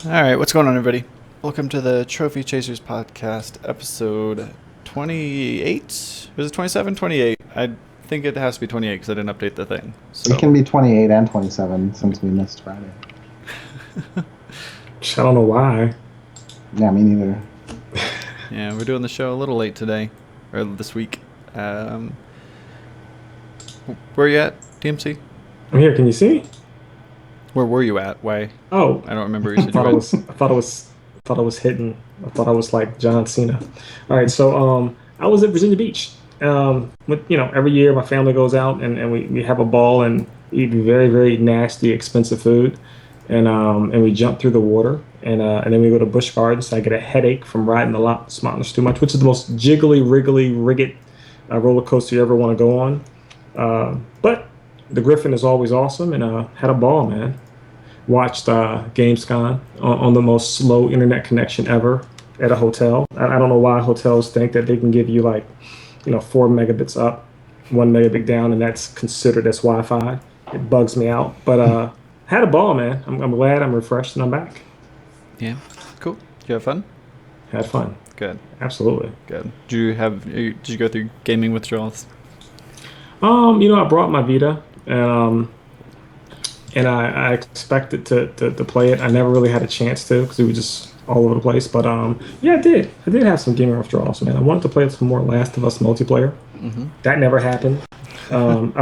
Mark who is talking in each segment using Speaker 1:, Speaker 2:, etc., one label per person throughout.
Speaker 1: All right, what's going on, everybody? Welcome to the Trophy Chasers podcast, episode 28. Was it 27? 28. I think it has to be 28 because I didn't update the thing. So.
Speaker 2: It can be 28 and 27 since we missed Friday.
Speaker 3: I don't know why.
Speaker 2: Yeah, me neither.
Speaker 1: Yeah, we're doing the show a little late today, or this week. Where are you at, DMC?
Speaker 3: I'm here. Can you see?
Speaker 1: Where were you at? Why?
Speaker 3: Oh,
Speaker 1: I don't remember.
Speaker 3: I thought I was hitting. I thought I was like John Cena. All right, so I was at Virginia Beach. Every year my family goes out and we have a ball and eat very, very nasty, expensive food, and we jump through the water and then we go to Busch Gardens. I get a headache from riding the Loch Mountains too much, which is the most jiggly, wriggly, rigged roller coaster you ever want to go on. But the Griffin is always awesome, and had a ball, man. Watched Gamescom on the most slow internet connection ever at a hotel. I don't know why hotels think that they can give you 4 megabits up, 1 megabit down, and that's considered as Wi-Fi. It bugs me out. But had a ball, man. I'm glad I'm refreshed and I'm back.
Speaker 1: Yeah, cool. Did you have fun?
Speaker 3: Had fun.
Speaker 1: Good.
Speaker 3: Absolutely.
Speaker 1: Good. Did you go through gaming withdrawals?
Speaker 3: I brought my Vita, and I expected to play it. I never really had a chance to because it was just all over the place. But yeah, I did. I did have some gaming withdrawals, man. I wanted to play some more Last of Us multiplayer. Mm-hmm. That never happened. And I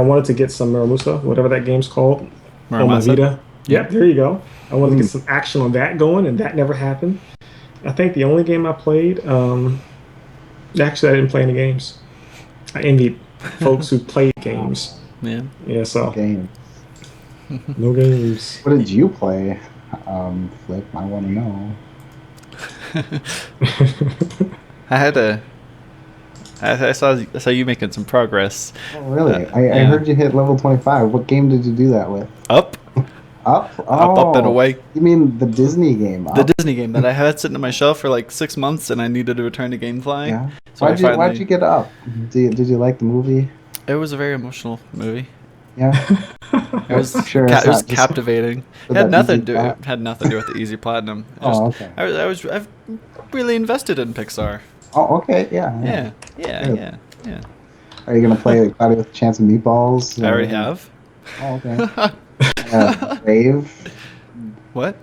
Speaker 3: wanted to get some Muramusa, whatever that game's called, on my Vita. Yep, there you go. I wanted to get some action on that going, and that never happened. I think the only game I played, actually, I didn't play any games. I envied folks who played games. Yeah, so.
Speaker 2: Games.
Speaker 3: No games.
Speaker 2: What did you play, Flip? I want to know.
Speaker 1: I saw you making some progress.
Speaker 2: Oh, really? I heard you hit level 25. What game did you do that with?
Speaker 1: Up.
Speaker 2: Up? Oh,
Speaker 1: Up and away.
Speaker 2: You mean the Disney game? Up?
Speaker 1: The Disney game that I had sitting on my shelf for like 6 months, and I needed to return to GameFly.
Speaker 2: Yeah.
Speaker 1: So
Speaker 2: why'd you get Up? Did you like the movie?
Speaker 1: It was a very emotional movie.
Speaker 2: Yeah.
Speaker 1: It was
Speaker 2: sure
Speaker 1: it was captivating. It had nothing to do with the Easy Platinum.
Speaker 2: Okay.
Speaker 1: I've really invested in Pixar.
Speaker 2: Oh, okay. Yeah.
Speaker 1: Yeah.
Speaker 2: Are you gonna play Cloudy with a Chance of Meatballs?
Speaker 1: I already have.
Speaker 2: Oh, okay. Brave.
Speaker 1: What?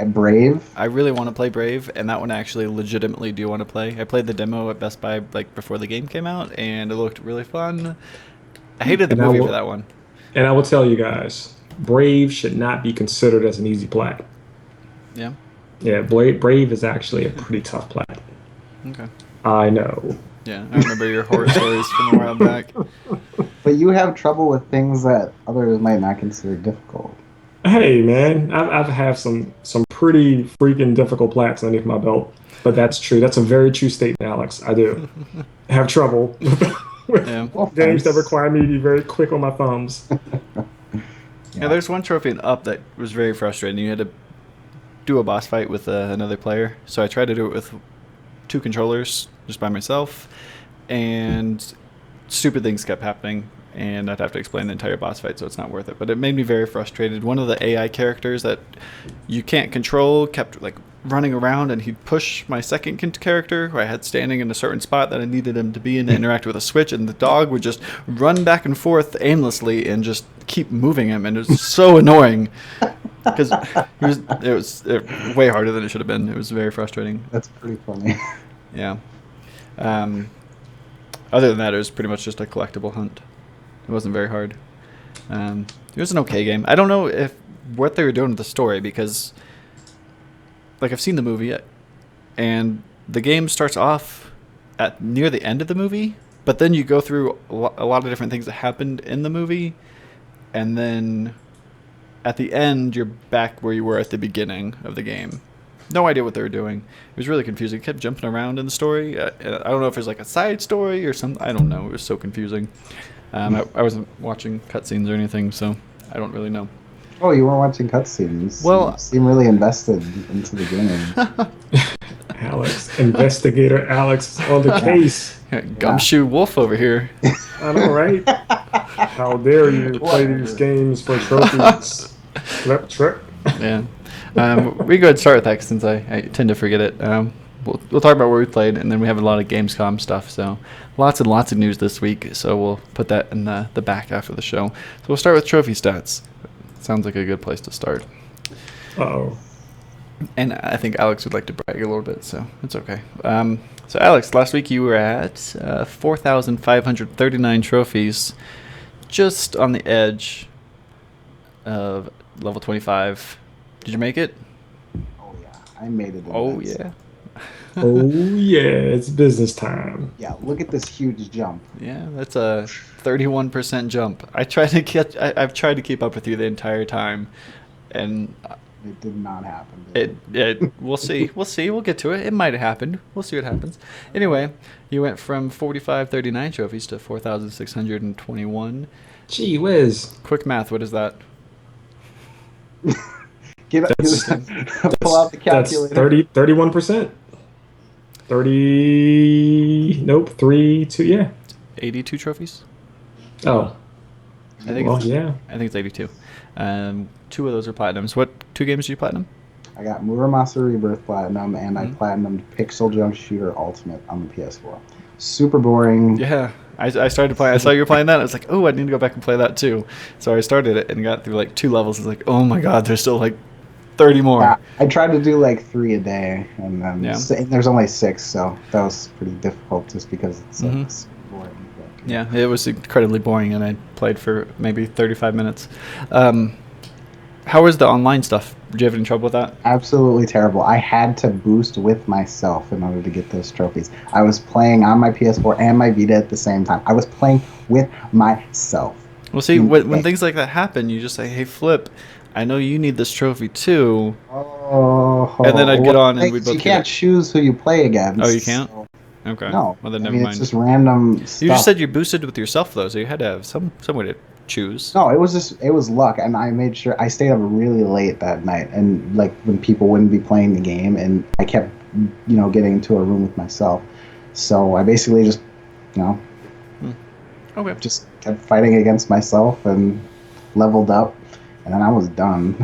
Speaker 2: Brave.
Speaker 1: I really want to play Brave, and that one I actually legitimately do want to play. I played the demo at Best Buy before the game came out, and it looked really fun. I hated the movie for that one.
Speaker 3: And I will tell you guys, Brave should not be considered as an easy plat.
Speaker 1: Yeah?
Speaker 3: Yeah, Brave is actually a pretty tough plat.
Speaker 1: Okay.
Speaker 3: I know.
Speaker 1: Yeah, I remember your horror stories from a while back.
Speaker 2: But you have trouble with things that others might not consider difficult.
Speaker 3: Hey, man, I've had some pretty freaking difficult plats underneath my belt. But that's true. That's a very true statement, Alex. I do have trouble with games that require me to be very quick on my thumbs.
Speaker 1: Yeah, there's one trophy in Up that was very frustrating. You had to do a boss fight with another player. So I tried to do it with 2 controllers just by myself, and stupid things kept happening, and I'd have to explain the entire boss fight, so it's not worth it. But it made me very frustrated. One of the AI characters that you can't control kept running around, and he'd push my second character who I had standing in a certain spot that I needed him to be in to interact with a switch, and the dog would just run back and forth aimlessly and just keep moving him, and it was so annoying because it was way harder than it should have been. It was very frustrating.
Speaker 2: That's pretty funny.
Speaker 1: Yeah. Other than that, it was pretty much just a collectible hunt. It wasn't very hard. It was an okay game. I don't know what they were doing with the story, because I've seen the movie, and the game starts off at near the end of the movie, but then you go through a lot of different things that happened in the movie, and then at the end you're back where you were at the beginning of the game. No idea what they were doing. It was really confusing. It kept jumping around in the story. I don't know if it was like a side story or something. I don't know. It was so confusing. I wasn't watching cutscenes or anything, so I don't really know.
Speaker 2: Oh, you weren't watching cutscenes.
Speaker 1: Well,
Speaker 2: you seem really invested into the game.
Speaker 3: Alex, investigator Alex on the case.
Speaker 1: Gumshoe Wolf over here.
Speaker 3: I know, right? How dare you play these games for trophies? Fliptriq.
Speaker 1: Yeah. We go ahead and start with that since I tend to forget it. We'll talk about where we played, and then we have a lot of Gamescom stuff. So lots and lots of news this week. So we'll put that in the back half of the show. So we'll start with trophy stats. Sounds like a good place to start.
Speaker 3: Uh-oh.
Speaker 1: And I think Alex would like to brag a little bit, so it's okay. So Alex, last week you were at 4,539 trophies, just on the edge of level 25. Did you make it?
Speaker 2: Oh yeah, I made it.
Speaker 1: Oh yeah.
Speaker 3: Oh yeah, it's business time.
Speaker 2: Yeah, look at this huge jump.
Speaker 1: Yeah, that's a 31% jump. I've tried to keep up with you the entire time, and
Speaker 2: It did not happen.
Speaker 1: we'll see. We'll get to it. It might have happened. We'll see what happens. Anyway, you went from 4,539 trophies to 4,621.
Speaker 3: Gee whiz.
Speaker 1: Quick math. What is that?
Speaker 2: Pull out the
Speaker 3: That's
Speaker 2: calculator.
Speaker 3: 31%. 30. Nope. 3. 2. Yeah.
Speaker 1: 82 trophies.
Speaker 3: Oh.
Speaker 1: I think
Speaker 3: Well, yeah.
Speaker 1: I think it's 82. 2 of those are platinums. What 2 games did you platinum?
Speaker 2: I got Muramasa Rebirth Platinum, and I platinumed Pixel Jump Shooter Ultimate on the PS4. Super boring.
Speaker 1: Yeah, I started playing. I saw you were playing that. I was like, oh, I need to go back and play that too. So I started it and got through like 2 levels. I was like, oh my god, there's still like 30 more.
Speaker 2: Yeah, I tried to do like 3 a day, and then
Speaker 1: Yeah.
Speaker 2: there's only 6, so that was pretty difficult just because it's super boring. But,
Speaker 1: Yeah, it was incredibly boring, and I played for maybe 35 minutes. How was the online stuff? Did you have any trouble with that?
Speaker 2: Absolutely terrible. I had to boost with myself in order to get those trophies. I was playing on my PS4 and my Vita at the same time. I was playing with myself.
Speaker 1: Well, see, when things like that happen, you just say, hey, Flip, I know you need this trophy too.
Speaker 2: Oh,
Speaker 1: And then I'd get on and we'd both
Speaker 2: You
Speaker 1: get
Speaker 2: can't
Speaker 1: it.
Speaker 2: choose who you play against.
Speaker 1: Oh, you can't?
Speaker 2: so-
Speaker 1: Okay.
Speaker 2: No.
Speaker 1: Well, then
Speaker 2: I
Speaker 1: never
Speaker 2: mean,
Speaker 1: mind.
Speaker 2: it's just random stuff.
Speaker 1: You just said you boosted with yourself, though, so you had to have some way to choose.
Speaker 2: No, it was luck, and I made sure I stayed up really late that night, and like when people wouldn't be playing the game, and I kept, getting into a room with myself. So I basically just,
Speaker 1: Okay.
Speaker 2: just kept fighting against myself and leveled up, and then I was done.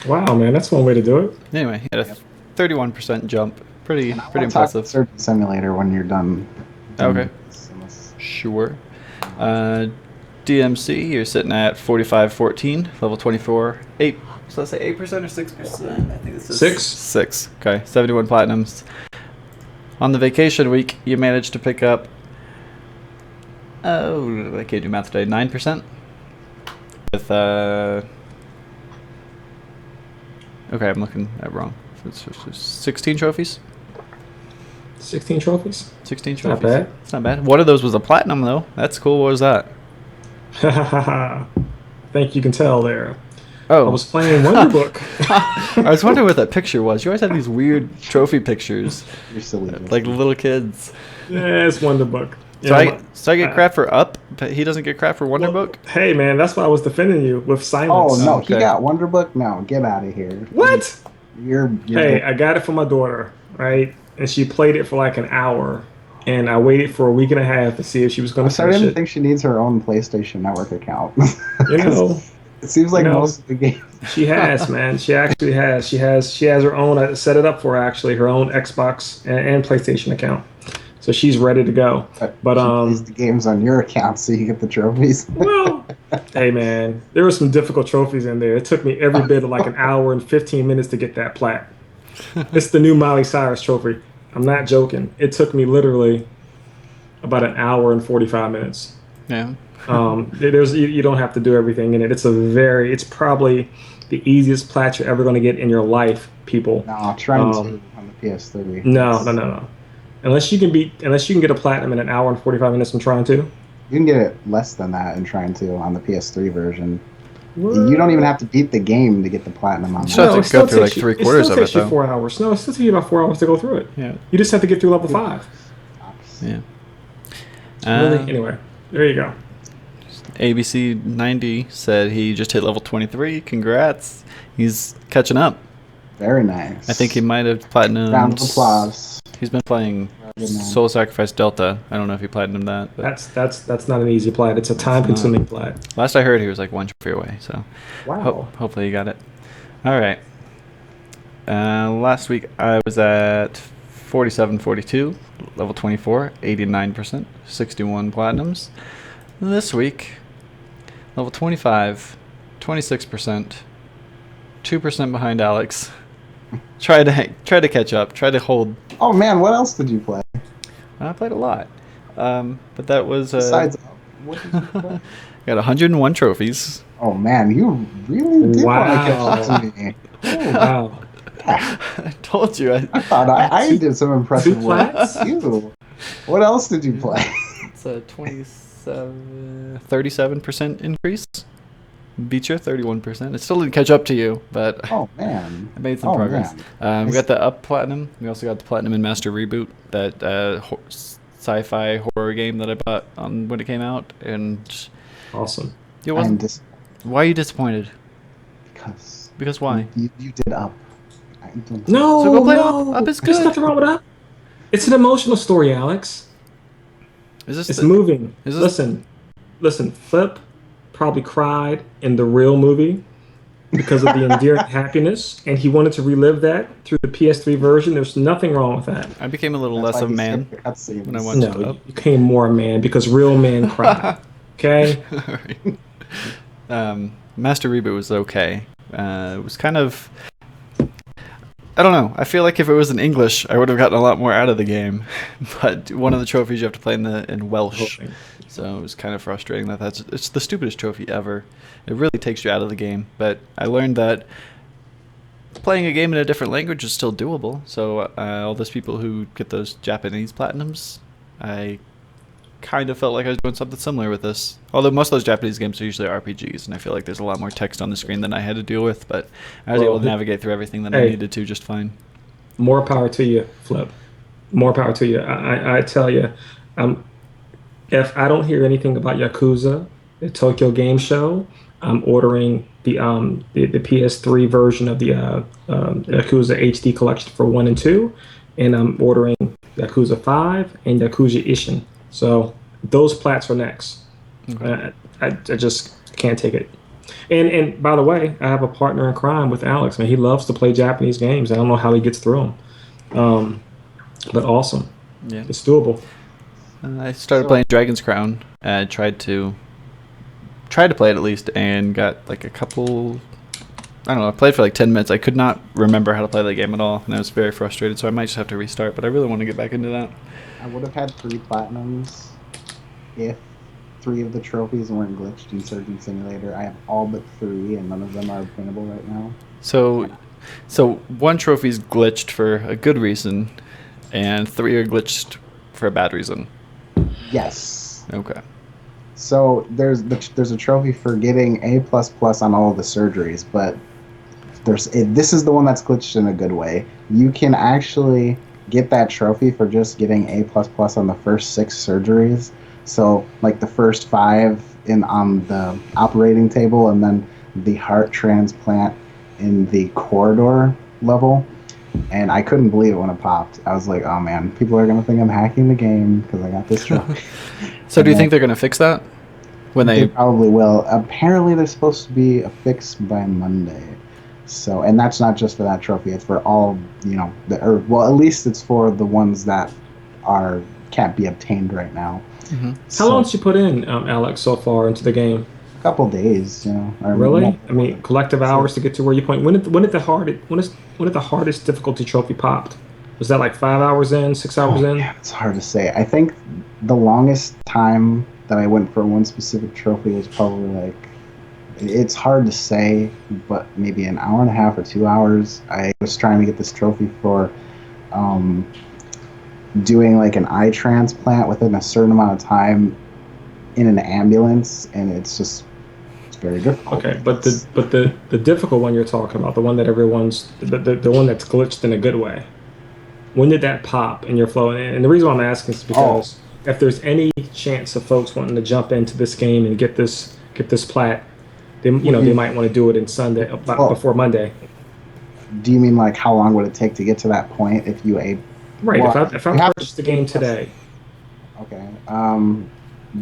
Speaker 3: Wow, man, that's one way to do it.
Speaker 1: Anyway, you had a 31% jump. Pretty
Speaker 2: And I wanna talk
Speaker 1: impressive.
Speaker 2: Surgeon Simulator when you're done.
Speaker 1: Okay. Sure. DMC, you're sitting at 4514, level 24. 8. So let's say 8% or 6%? I think this is
Speaker 3: 6.
Speaker 1: 6. Okay. 71 platinums. On the vacation week, you managed to pick up. Oh, I can't do math today. 9%. With Okay, I'm looking at wrong. It's 16 trophies.
Speaker 3: 16 trophies.
Speaker 1: 16
Speaker 3: Not
Speaker 1: trophies.
Speaker 3: bad.
Speaker 1: It's not bad. One of those was a platinum, though. That's cool. What was that?
Speaker 3: Think you can tell there.
Speaker 1: Oh.
Speaker 3: I was playing Wonderbook.
Speaker 1: I was wondering what that picture was. You always have these weird trophy pictures,
Speaker 2: You're silly.
Speaker 1: like little kids.
Speaker 3: Yeah, it's Wonderbook.
Speaker 1: So I get crap for Up, but he doesn't get crap for Wonderbook?
Speaker 3: Hey, man, that's why I was defending you with silence.
Speaker 2: Oh no,
Speaker 1: Okay.
Speaker 2: he got Wonderbook. No, get out of here.
Speaker 3: What?
Speaker 2: You're
Speaker 3: Hey, I got it for my daughter, right? And she played it for like an hour. And I waited for a week and a half to see if she was going
Speaker 2: I'm
Speaker 3: to
Speaker 2: starting
Speaker 3: finish
Speaker 2: to
Speaker 3: it.
Speaker 2: think she needs her own PlayStation Network account.
Speaker 3: You know,
Speaker 2: It seems like
Speaker 3: You know,
Speaker 2: most of the games.
Speaker 3: she has, man. She actually has. She has her own. I set it up for her, actually, her own Xbox and PlayStation account. So she's ready to go. But
Speaker 2: she plays the games on your account, so you get the trophies.
Speaker 3: well, hey man, there were some difficult trophies in there. It took me every bit of like an hour and 15 minutes to get that plat. It's the new Miley Cyrus trophy. I'm not joking. It took me literally about an hour and 45 minutes.
Speaker 1: Yeah.
Speaker 3: You don't have to do everything in it. It's probably the easiest plat you're ever going to get in your life, people.
Speaker 2: No, trying to on the PS3.
Speaker 3: No. Unless you can get a platinum in an hour and 45 minutes from trying to.
Speaker 2: You can get it less than that in trying to on the PS3 version. You don't even have to beat the game to get the platinum on
Speaker 1: You still
Speaker 2: that.
Speaker 1: have to go through like 3/4 of it,
Speaker 3: takes you
Speaker 1: though.
Speaker 3: 4 hours. No, it still takes you about 4 hours to go through it.
Speaker 1: Yeah.
Speaker 3: You just have to get through level 5.
Speaker 1: Yeah.
Speaker 3: Anyway, there you go.
Speaker 1: ABC90 said he just hit level 23. Congrats. He's catching up.
Speaker 2: Very nice.
Speaker 1: I think he might have platinum.
Speaker 2: Round of applause.
Speaker 1: He's been playing Soul Sacrifice Delta. I don't know if he platinumed that. But
Speaker 3: That's not an easy plat. It's a time-consuming plat.
Speaker 1: last I heard, he was like one trophy away. So
Speaker 3: Wow.
Speaker 1: hopefully he got it. All right. Last week I was at 47-42, level 24, 89%, 61 platinums. This week, level 25, 26%, 2% behind Alex. Try to catch up. Try to hold.
Speaker 2: Oh man, what else did you play?
Speaker 1: I played a lot, but that was
Speaker 2: Besides, what did you play?
Speaker 1: got 101 trophies.
Speaker 2: Oh man, you really did want to catch up to me.
Speaker 3: Oh, wow.
Speaker 1: I told you.
Speaker 2: I thought I did some impressive work.
Speaker 3: plats?
Speaker 2: You. What else did you play?
Speaker 1: It's a 37% increase. Beat you 31%. It still didn't catch up to you, but
Speaker 2: Oh man,
Speaker 1: I made some progress. We got the up platinum. We also got the platinum in Master Reboot, that sci-fi horror game that I bought when it came out. And
Speaker 3: Awesome.
Speaker 1: it wasn't. Why are you disappointed? Because why?
Speaker 2: You did up.
Speaker 3: No,
Speaker 1: So go play
Speaker 3: no.
Speaker 1: Up. Up is
Speaker 3: There's
Speaker 1: good.
Speaker 3: nothing wrong with Up. It's an emotional story, Alex.
Speaker 1: Is this
Speaker 3: It's moving.
Speaker 1: is this-
Speaker 3: Listen. Flip probably cried in the real movie because of the endearing happiness, and he wanted to relive that through the PS3 version. There's nothing wrong with that.
Speaker 1: I became a little less of a man when I watched
Speaker 3: No,
Speaker 1: it up.
Speaker 3: you became more a man because real men cry. Okay?
Speaker 1: Alright. Master Reboot was okay. It was kind of... I don't know. I feel like if it was in English, I would have gotten a lot more out of the game. But one of the trophies you have to play in Welsh. So it was kind of frustrating it's the stupidest trophy ever. It really takes you out of the game. But I learned that playing a game in a different language is still doable. So all those people who get those Japanese platinums, I kind of felt like I was doing something similar with this. Although most of those Japanese games are usually RPGs, and I feel like there's a lot more text on the screen than I had to deal with. But I was able to navigate through everything that I needed to just fine.
Speaker 3: More power to you, Flip. More power to you. I tell you, if I don't hear anything about Yakuza, the Tokyo Game Show, I'm ordering the PS3 version of the Yakuza HD collection for 1 and 2, and I'm ordering Yakuza 5 and Yakuza Ishin. So those plats are next.
Speaker 1: Okay.
Speaker 3: I just can't take it. And by the way, I have a partner in crime with Alex. Man, he loves to play Japanese games. I don't know how he gets through them. But awesome.
Speaker 1: Yeah.
Speaker 3: It's doable.
Speaker 1: I started playing Dragon's Crown. I tried to play it at least, and got like a couple. I don't know. I played for like 10 minutes. I could not remember how to play the game at all, and I was very frustrated. So I might just have to restart. But I really want to get back into that.
Speaker 2: I would have had 3 platinums if 3 of the trophies weren't glitched in Surgeon Simulator. I have all but 3, and none of them are obtainable right now.
Speaker 1: So 1 trophy's glitched for a good reason, and 3 are glitched for a bad reason.
Speaker 2: Yes.
Speaker 1: Okay.
Speaker 2: So there's a trophy for getting A++ on all of the surgeries, but this is the one that's glitched in a good way. You can actually get that trophy for just getting A++ on the first 6 surgeries. So like the first 5 on the operating table, and then the heart transplant in the corridor level. And I couldn't believe it when it popped. I was like, oh man, people are gonna think I'm hacking the game because I got this trophy.
Speaker 1: So do you think they're gonna fix that when
Speaker 2: They probably will. Apparently there's supposed to be a fix by Monday. So, and that's not just for that trophy, it's for all, at least it's for the ones that can't be obtained right now.
Speaker 1: Mm-hmm.
Speaker 3: How long did you put in, Alex, so far into the game?
Speaker 2: A couple days,
Speaker 3: Really? I mean, collective hours to get to where you point. When did the hardest difficulty trophy popped? Was that like 5 hours in, 6 hours in?
Speaker 2: Yeah, it's hard to say. I think the longest time that I went for one specific trophy was probably like, it's hard to say, but maybe an hour and a half or 2 hours. I was trying to get this trophy for doing like an eye transplant within a certain amount of time in an ambulance, and it's very difficult.
Speaker 3: Okay, but the difficult one you're talking about, the one that everyone's the one that's glitched in a good way. When did that pop in your flow? And the reason why I'm asking is because if there's any chance of folks wanting to jump into this game and get this plat, they might want to do it in Sunday before Monday.
Speaker 2: Do you mean like how long would it take to get to that point if you
Speaker 3: Right.
Speaker 2: Well,
Speaker 3: If I
Speaker 2: you have to
Speaker 3: purchased the game today,
Speaker 2: Okay.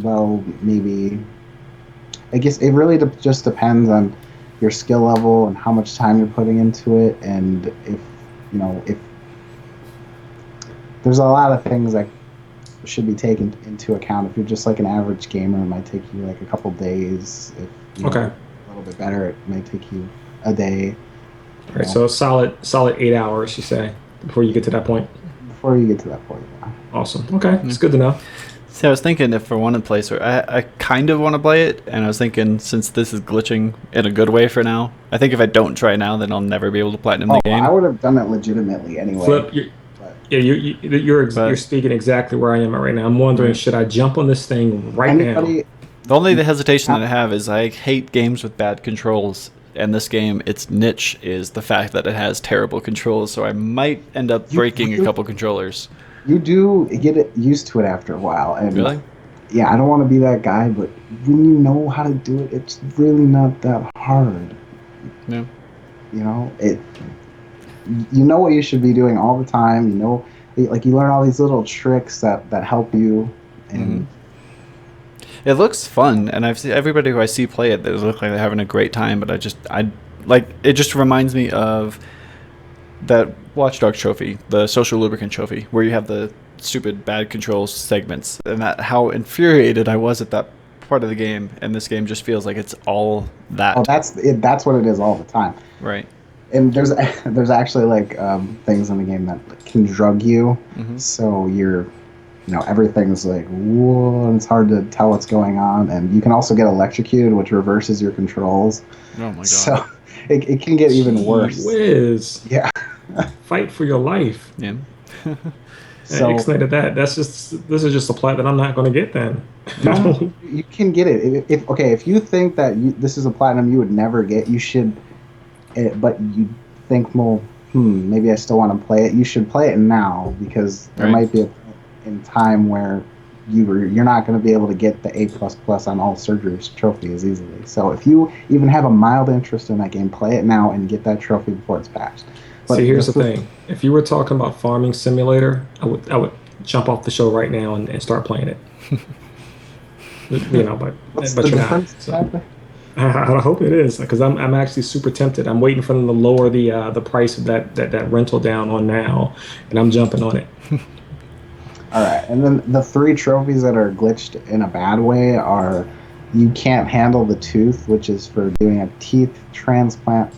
Speaker 2: Well, maybe. I guess it really just depends on your skill level and how much time you're putting into it, and if there's a lot of things that should be taken into account. If you're just like an average gamer, it might take you like a couple days. If
Speaker 3: okay.
Speaker 2: you're a little bit better, it might take you a day.
Speaker 3: All right. So a solid 8 hours, you say, before you get to that point.
Speaker 2: Before you get to that point. Yeah.
Speaker 3: Awesome. Okay, it's good to know.
Speaker 1: See, I was thinking if I want to play, I kind of want to play it, and I was thinking since this is glitching in a good way for now, I think if I don't try now, then I'll never be able to platinum the game.
Speaker 2: I would have done it legitimately anyway.
Speaker 3: Flip, you're speaking exactly where I am at right now. I'm wondering, should I jump on this thing right now?
Speaker 1: The hesitation that I have is I hate games with bad controls, and this game, its niche is the fact that it has terrible controls, so I might end up breaking a couple controllers.
Speaker 2: You do get used to it after a while. And
Speaker 1: really?
Speaker 2: Yeah, I don't want to be that guy, but when you know how to do it, it's really not that hard.
Speaker 1: Yeah.
Speaker 2: You know, you know what you should be doing all the time. You know, like you learn all these little tricks that help you. And
Speaker 1: it looks fun, and I've seen everybody who I see play it, they look like they're having a great time, but it just reminds me of that Watch Dogs trophy, the social lubricant trophy, where you have the stupid bad controls segments, and that how infuriated I was at that part of the game, and this game just feels like it's all that.
Speaker 2: Oh, that's what it is all the time.
Speaker 1: Right.
Speaker 2: And there's actually like things in the game that can drug you, so everything's like, whoa, and it's hard to tell what's going on, and you can also get electrocuted, which reverses your controls.
Speaker 1: Oh my god.
Speaker 2: So it can get even worse.
Speaker 3: Whiz.
Speaker 2: Yeah.
Speaker 3: Fight for your life.
Speaker 1: Yeah.
Speaker 3: So explained that. This is just a plat that I'm not going to get then.
Speaker 2: No, you can get it. If you think that this is a platinum you would never get, you should. But you think, well, maybe I still want to play it. You should play it now, because there might be a point in time where you're not going to be able to get the A++ on all surgeries trophy as easily. So if you even have a mild interest in that game, play it now and get that trophy before it's patched. But
Speaker 3: see, here's the thing: if you were talking about Farming Simulator, I would jump off the show right now and start playing it. But you're not. So. I hope it is, because I'm actually super tempted. I'm waiting for them to lower the price of that rental down on now, and I'm jumping on it.
Speaker 2: All right, and then the 3 trophies that are glitched in a bad way are: you can't handle the tooth, which is for doing a teeth transplant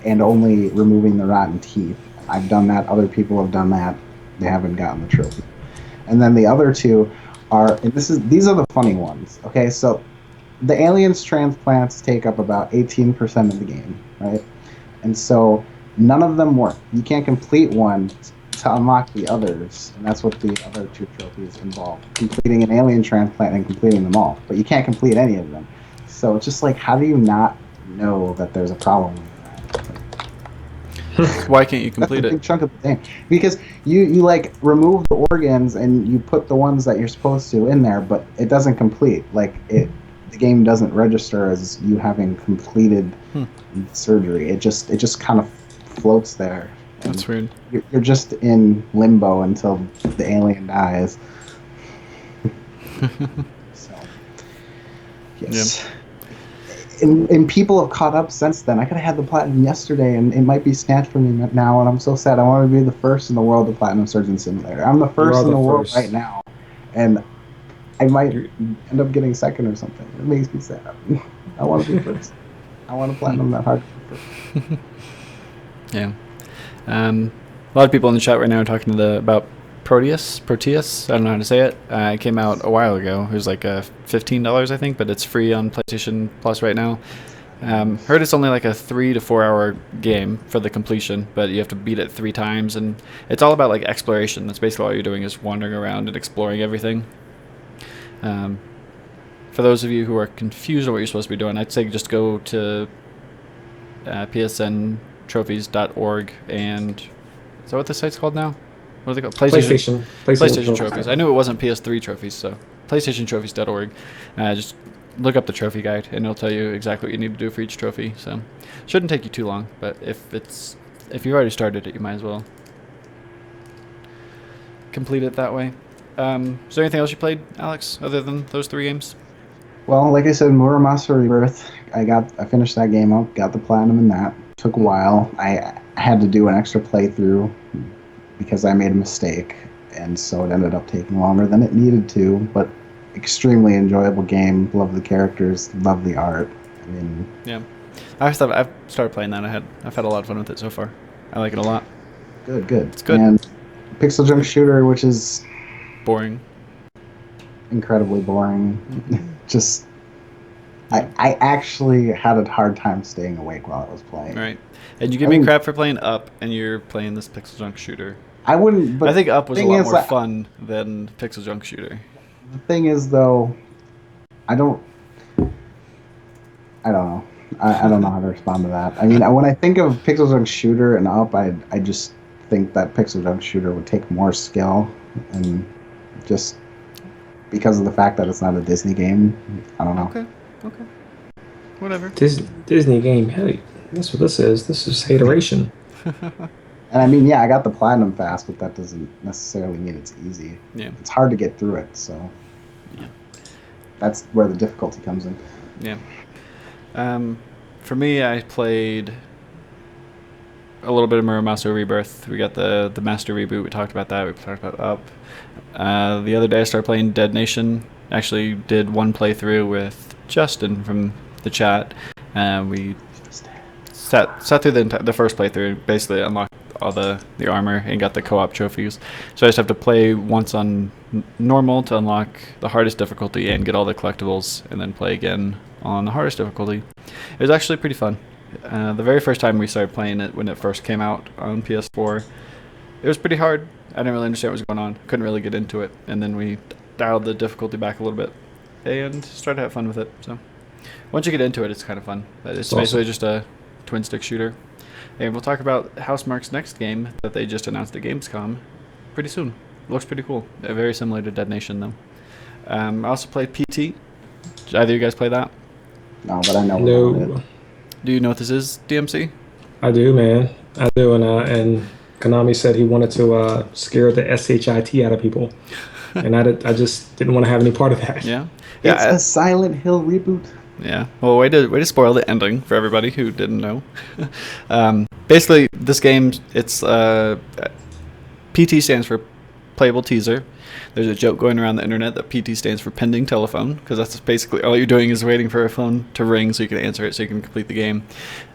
Speaker 2: and only removing the rotten teeth. I've done that. Other people have done that. They haven't gotten the trophy. And then the other 2 are, and these are the funny ones. Okay, so the aliens transplants take up about 18% of the game, right? And so none of them work. You can't complete one to unlock the others, and that's what the other 2 trophies involve: completing an alien transplant and completing them all. But you can't complete any of them. So it's just like, how do you not know that there's a problem with that?
Speaker 1: Why can't you complete
Speaker 2: That's a big chunk of the game, because you like remove the organs and you put the ones that you're supposed to in there, but it doesn't complete. Like the game doesn't register as you having completed surgery. It just kind of floats there.
Speaker 1: That's weird.
Speaker 2: You're just in limbo until the alien dies. So, yes. Yeah. And people have caught up since then. I could have had the platinum yesterday, and it might be snatched from me now, and I'm so sad. I want to be the first in the world to platinum Surgeon Simulator. I'm the first in the world right now, and I might end up getting second or something. It makes me sad. I want to be first. I want to platinum that hard.
Speaker 1: Yeah. A lot of people in the chat right now are talking about Proteus. I don't know how to say it. It came out a while ago. It was like $15, I think, but it's free on PlayStation Plus right now. Heard it's only like a 3 to 4 hour game for the completion, but you have to beat it 3 times, and it's all about like exploration. That's basically all you're doing, is wandering around and exploring everything. For those of you who are confused on what you're supposed to be doing, I'd say just go to PSNtrophies.org, and is that what the site's called now? What are they called? PlayStation Trophies. I knew it wasn't PS3 Trophies, so PlayStationTrophies.org. Just look up the trophy guide, and it'll tell you exactly what you need to do for each trophy. So shouldn't take you too long, but if you've already started it, you might as well. complete it that way. Is there anything else you played, Alex, other than those 3 games?
Speaker 2: Well, like I said, Muramasa Rebirth. I finished that game up, got the platinum in that. Took a while. I had to do an extra playthrough because I made a mistake, and so it ended up taking longer than it needed to. But extremely enjoyable game. Love the characters. Love the art. I mean,
Speaker 1: Yeah, I've started playing that. I've had a lot of fun with it so far. I like it a lot.
Speaker 2: good.
Speaker 1: It's good.
Speaker 2: And Pixel Junk Shooter, which is
Speaker 1: Boring.
Speaker 2: incredibly boring. Just, I actually had a hard time staying awake while I was playing.
Speaker 1: Right. And you give me crap for playing Up, and you're playing this Pixel Junk Shooter.
Speaker 2: I wouldn't. But
Speaker 1: I think Up was a lot
Speaker 2: thing is,
Speaker 1: more fun than Pixel Junk Shooter.
Speaker 2: The thing is, though, I don't know. I don't know how to respond to that. I mean, when I think of Pixel Junk Shooter and Up, I just think that Pixel Junk Shooter would take more skill, and just because of the fact that it's not a Disney game, I don't know.
Speaker 1: Okay. Whatever.
Speaker 3: Disney game. Hey, that's what this is. This is hateration.
Speaker 2: And I mean, yeah, I got the platinum fast, but that doesn't necessarily mean it's easy.
Speaker 1: Yeah.
Speaker 2: It's hard to get through it, so
Speaker 1: Yeah.
Speaker 2: that's where the difficulty comes in.
Speaker 1: Yeah. For me, I played a little bit of Muramasa Rebirth. We got the Master Reboot. We talked about that. We talked about Up. The other day, I started playing Dead Nation. Actually, did one playthrough with Justin from the chat. We sat through the first playthrough, basically unlocked all the armor and got the co-op trophies. So I just have to play once on normal to unlock the hardest difficulty and get all the collectibles, and then play again on the hardest difficulty. It was actually pretty fun. The very first time we started playing it, when it first came out on PS4, it was pretty hard. I didn't really understand what was going on. Couldn't really get into it. And then we dialed the difficulty back a little bit and started to have fun with it. So once you get into it, it's kind of fun. But it's basically just a twin stick shooter. And we'll talk about Housemarque's next game that they just announced at Gamescom pretty soon. Looks pretty cool. Very similar to Dead Nation, though. I also played PT. Did either of you guys play that?
Speaker 2: No, but I know.
Speaker 3: No.
Speaker 1: Do you know what this is, DMC?
Speaker 3: I do, man. I do, and Konami said he wanted to scare the SHIT out of people, and I just didn't want to have any part of that.
Speaker 1: Yeah.
Speaker 2: It's a Silent Hill reboot.
Speaker 1: Yeah. Well, way to spoil the ending for everybody who didn't know. Basically, this game, it's PT stands for Playable Teaser. There's a joke going around the internet that PT stands for pending telephone, because that's basically all you're doing is waiting for a phone to ring so you can answer it so you can complete the game.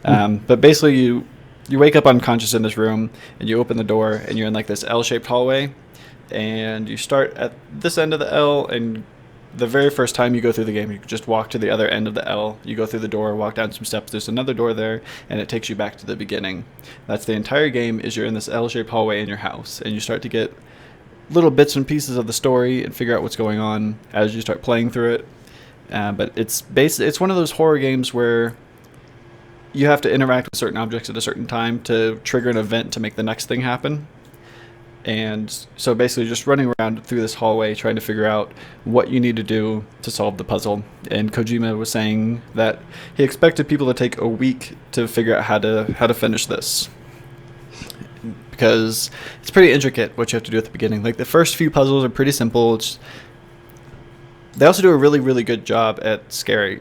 Speaker 1: But basically, you wake up unconscious in this room, and you open the door, and you're in like this L-shaped hallway, and you start at this end of the L, and the very first time you go through the game, you just walk to the other end of the L, you go through the door, walk down some steps, there's another door there, and it takes you back to the beginning. That's the entire game, is you're in this L-shaped hallway in your house, and you start to get little bits and pieces of the story and figure out what's going on as you start playing through it. But it's one of those horror games where you have to interact with certain objects at a certain time to trigger an event to make the next thing happen. And so basically just running around through this hallway trying to figure out what you need to do to solve the puzzle. And Kojima was saying that he expected people to take a week to figure out how to finish this, because it's pretty intricate what you have to do at the beginning. Like, the first few puzzles are pretty simple. They also do a really, really good job at scaring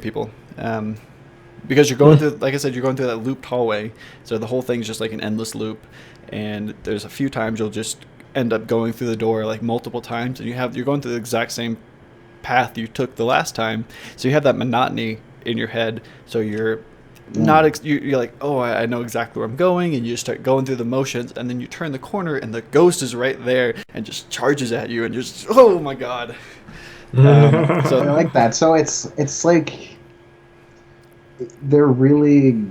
Speaker 1: people. Because you're going through, like I said, you're going through that looped hallway, so the whole thing's just like an endless loop. And there's a few times you'll just end up going through the door like multiple times, and you're going through the exact same path you took the last time. So you have that monotony in your head. So you're you're like, oh, I know exactly where I'm going, and you just start going through the motions, and then you turn the corner, and the ghost is right there and just charges at you, and you're just, oh my god.
Speaker 2: So I like that. So it's like they're really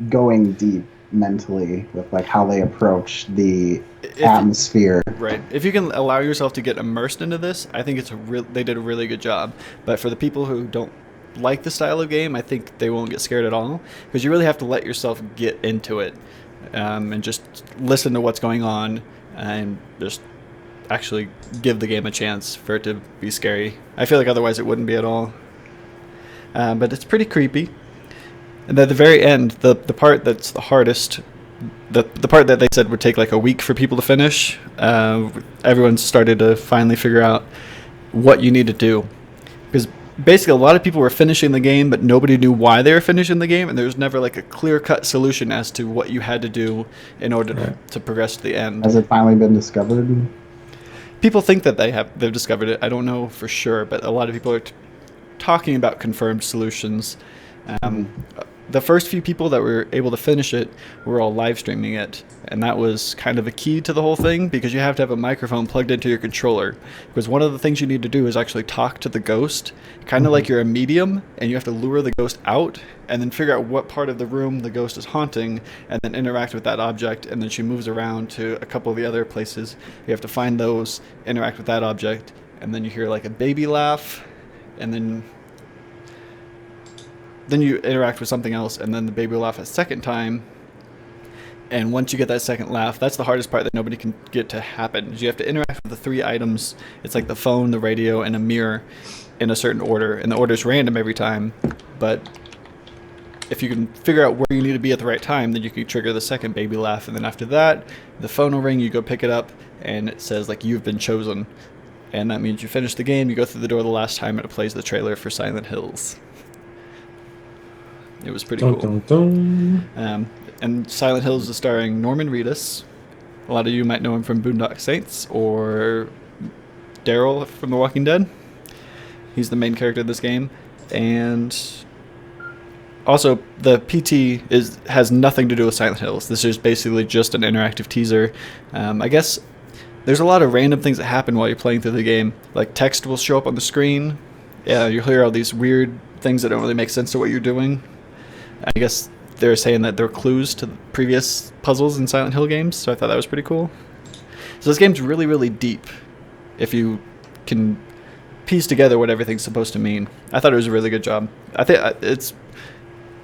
Speaker 2: going deep mentally with like how they approach the atmosphere.
Speaker 1: Right. If you can allow yourself to get immersed into this, I think they did a really good job. But for the people who don't like the style of game, I think they won't get scared at all, because you really have to let yourself get into it, and just listen to what's going on and just actually give the game a chance for it to be scary. I feel like otherwise it wouldn't be at all. But it's pretty creepy. And at the very end, the part that's the hardest the part that they said would take like a week for people to finish, everyone started to finally figure out what you need to do. Because basically a lot of people were finishing the game, but nobody knew why they were finishing the game, and there was never like a clear-cut solution as to what you had to do in order to progress to the end.
Speaker 2: Has it finally been discovered?
Speaker 1: People think that they've discovered it. I don't know for sure, but a lot of people are talking about confirmed solutions. The first few people that were able to finish it were all live streaming it, and that was kind of a key to the whole thing, because you have to have a microphone plugged into your controller, because one of the things you need to do is actually talk to the ghost, kind of like you're a medium, and you have to lure the ghost out and then figure out what part of the room the ghost is haunting, and then interact with that object. And then she moves around to a couple of the other places. You have to find those, interact with that object, and then you hear like a baby laugh, and then you interact with something else, and then the baby will laugh a second time. And once you get that second laugh, that's the hardest part that nobody can get to happen. You have to interact with the 3 items. It's like the phone, the radio, and a mirror in a certain order. And the order is random every time. But if you can figure out where you need to be at the right time, then you can trigger the second baby laugh. And then after that, the phone will ring, you go pick it up, and it says, like, you've been chosen. And that means you finish the game, you go through the door the last time, and it plays the trailer for Silent Hills. It was pretty cool. And Silent Hills is starring Norman Reedus. A lot of you might know him from Boondock Saints or Daryl from The Walking Dead. He's the main character of this game. And also, the PT has nothing to do with Silent Hills. This is basically just an interactive teaser. I guess there's a lot of random things that happen while you're playing through the game. Like text will show up on the screen. Yeah, you'll hear all these weird things that don't really make sense to what you're doing. I guess they're saying that they're clues to the previous puzzles in Silent Hill games, so I thought that was pretty cool. So this game's really, really deep, if you can piece together what everything's supposed to mean. I thought it was a really good job. I think it's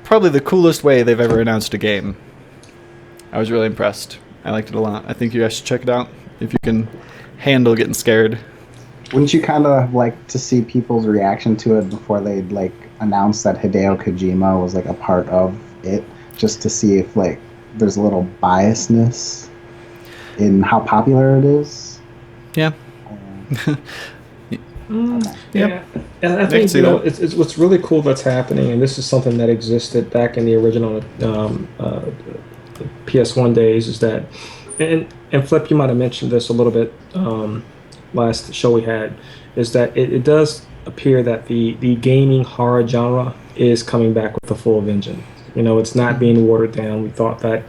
Speaker 1: probably the coolest way they've ever announced a game. I was really impressed. I liked it a lot. I think you guys should check it out if you can handle getting scared.
Speaker 2: Wouldn't you kind of like to see people's reaction to it before they'd like announce that Hideo Kojima was like a part of it, just to see if like there's a little biasness in how popular it is?
Speaker 1: Yeah.
Speaker 3: Yeah, and I think it's what's really cool that's happening, and this is something that existed back in the original PS1 days, is that, and Flip, you might have mentioned this a little bit last show we had, is that it does appear that the gaming horror genre is coming back with a full vengeance. You know, it's not being watered down. We thought that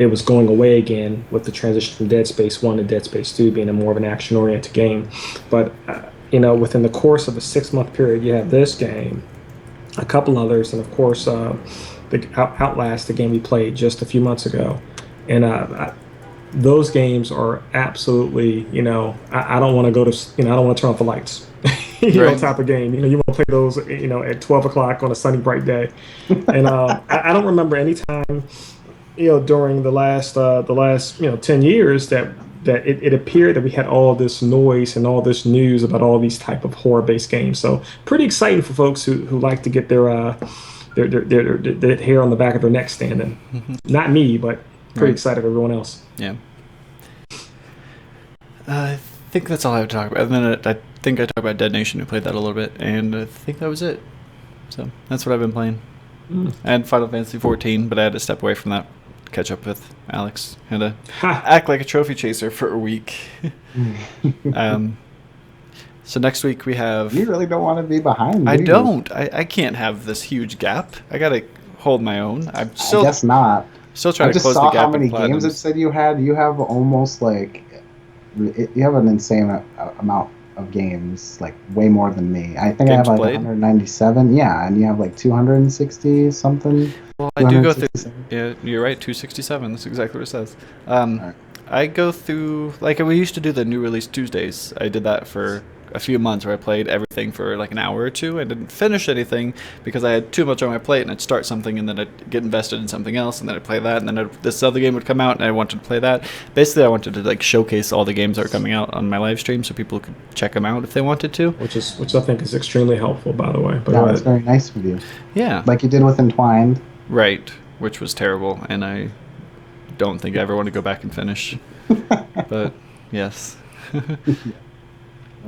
Speaker 3: it was going away again with the transition from Dead Space 1 to Dead Space 2 being a more of an action-oriented game. But, you know, within the course of a 6-month period, you have this game, a couple others, and of course, the Outlast, the game we played just a few months ago. And those games are absolutely, you know, I don't want to go to, you know, I don't want to turn off the lights.
Speaker 1: Right.
Speaker 3: Type of game. You know, you want to play those, you know, at 12 o'clock on a sunny, bright day. And I don't remember any time, you know, during the last 10 years that it appeared that we had all this noise and all this news about all these type of horror-based games. So pretty exciting for folks who like to get their hair on the back of their neck standing. Mm-hmm. Not me, but pretty excited for everyone else.
Speaker 1: Yeah. I think that's all I have to talk about. And then I think I talked about Dead Nation, who played that a little bit, and I think that was it. So that's what I've been playing. I had Final Fantasy 14, but I had to step away from that, catch up with Alex. Had to act like a trophy chaser for a week. So next week we have...
Speaker 2: You really don't want to be behind,
Speaker 1: I don't. I can't have this huge gap. I got to hold my own. I
Speaker 2: guess not.
Speaker 1: Still trying to close the gap. I just saw how many
Speaker 2: games it said you had. You have almost like... You have an insane amount of games, like way more than me. I think games I have like played? 197. Yeah, and you have like 260 something.
Speaker 1: Well, I do go through. Yeah, you're right. 267. That's exactly what it says.
Speaker 2: Right.
Speaker 1: I go through, like, we used to do the new release Tuesdays. I did that for a few months where I played everything for like an hour or two. I didn't finish anything because I had too much on my plate, and I'd start something and then I'd get invested in something else, and then I'd play that, and then this other game would come out and I wanted to play that. Basically, I wanted to like showcase all the games that are coming out on my live stream so people could check them out if they wanted to.
Speaker 3: Which I think is extremely helpful, by the way. But
Speaker 2: yeah, that's very nice of you.
Speaker 1: Yeah.
Speaker 2: Like you did with Entwined.
Speaker 1: Right, which was terrible, and I don't think I ever want to go back and finish. But yes.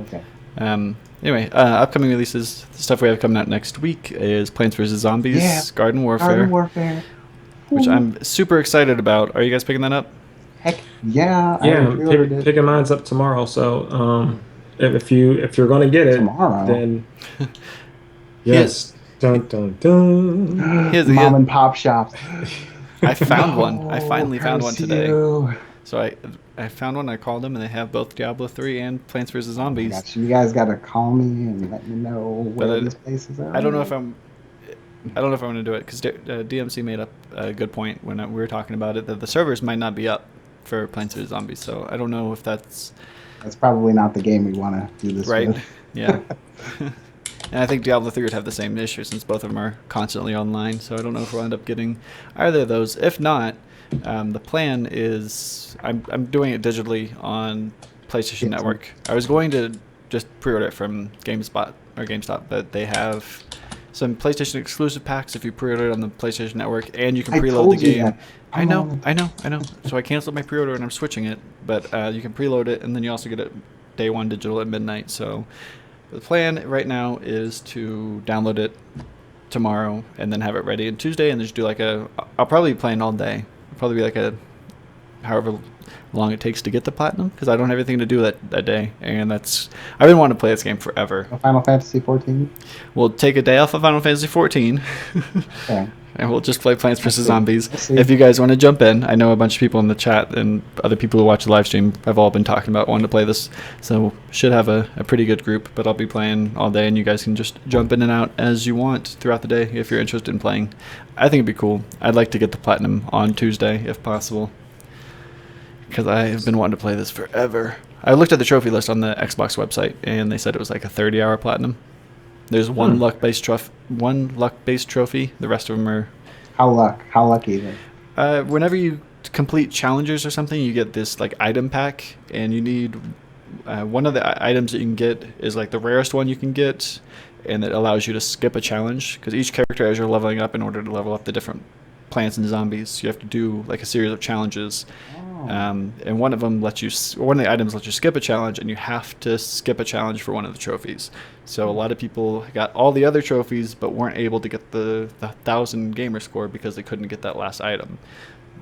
Speaker 2: Okay.
Speaker 1: Anyway, upcoming releases, the stuff we have coming out next week is Plants vs. Zombies,
Speaker 2: Yeah.
Speaker 1: Garden Warfare,
Speaker 2: Garden Warfare.
Speaker 1: which I'm super excited about. Are you guys picking that up?
Speaker 2: Heck yeah! I
Speaker 3: Yeah,
Speaker 2: already
Speaker 3: I'm
Speaker 2: pre-ordered it
Speaker 3: picking mine's up tomorrow. So if you're gonna get it,
Speaker 2: tomorrow.
Speaker 3: then yes. Dun dun dun.
Speaker 2: Mom and pop shops.
Speaker 1: I found one. I finally found one
Speaker 2: curse
Speaker 1: today.
Speaker 2: you.
Speaker 1: So I found one. I called them, and they have both Diablo 3 and Plants vs. Zombies.
Speaker 2: Gotcha. You guys gotta call me and let me know where
Speaker 1: But
Speaker 2: these places are.
Speaker 1: I don't know if I'm going to do it because DMC made up a good point when we were talking about it that the servers might not be up for Plants vs. Zombies. So I don't know if that's
Speaker 2: probably not the game we want to do this
Speaker 1: right.
Speaker 2: with.
Speaker 1: Yeah. And I think Diablo 3 would have the same issue since both of them are constantly online. So I don't know if we'll end up getting either of those. If not, the plan is I'm doing it digitally on PlayStation Network. I was going to just pre-order it from GameStop, but they have some PlayStation exclusive packs if you pre-order it on the PlayStation Network, and you can preload the game. I know. So I canceled my pre-order and I'm switching it, but you can preload it, and then you also get it day one digital at midnight. So the plan right now is to download it tomorrow and then have it ready on Tuesday, and just do I'll probably be playing all day. It'll probably be like however long it takes to get the platinum, because I don't have anything to do that day, and I've been wanting to play this game forever.
Speaker 2: Final Fantasy 14.
Speaker 1: We'll take a day off of Final Fantasy 14.
Speaker 2: Okay.
Speaker 1: And we'll just play Plants vs. Zombies. If you guys want to jump in, I know a bunch of people in the chat and other people who watch the live stream have all been talking about wanting to play this. So should have a pretty good group, but I'll be playing all day, and you guys can just jump in and out as you want throughout the day if you're interested in playing. I think it'd be cool. I'd like to get the platinum on Tuesday if possible, because I have been wanting to play this forever. I looked at the trophy list on the Xbox website, and they said it was like a 30-hour platinum. There's one luck-based trophy. The rest of them are...
Speaker 2: How lucky is it?
Speaker 1: Whenever you complete challenges or something, you get this like item pack, and you need... one of the items that you can get is like the rarest one you can get, and it allows you to skip a challenge, because each character, as you're leveling up, in order to level up the different plants and zombies, you have to do like a series of challenges. And one of the items lets you skip a challenge, and you have to skip a challenge for one of the trophies. So a lot of people got all the other trophies but weren't able to get the 1,000 gamer score because they couldn't get that last item.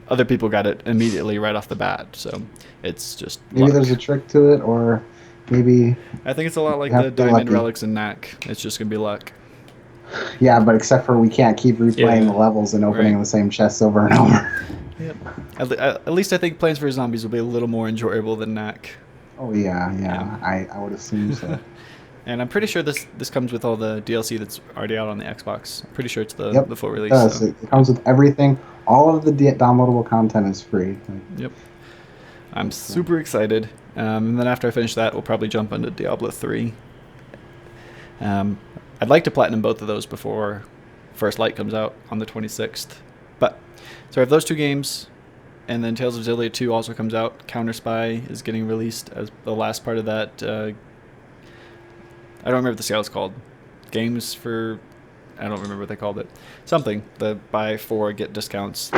Speaker 1: Other people got it immediately right off the bat. So it's just
Speaker 2: maybe
Speaker 1: luck.
Speaker 2: there's a trick to it, or maybe...
Speaker 1: I think it's a lot like the Diamond Relics and Knack. It's just going to be luck.
Speaker 2: Yeah, but except for we can't keep replaying the levels and opening the same chests over and over.
Speaker 1: Yep. At least I think Plants vs. Zombies will be a little more enjoyable than Knack.
Speaker 2: Oh, yeah. I would assume so.
Speaker 1: And I'm pretty sure this comes with all the DLC that's already out on the Xbox. I'm pretty sure it's the full release.
Speaker 2: It does. So. It comes with everything. All of the downloadable content is free.
Speaker 1: Yep. I'm super excited. And then after I finish that, we'll probably jump into Diablo 3. I'd like to platinum both of those before First Light comes out on the 26th. But so I have those two games, and then Tales of Xillia 2 also comes out. Counter Spy is getting released as the last part of that. I don't remember what the sale is called. Games for... I don't remember what they called it. Something. The buy 4, get discounts.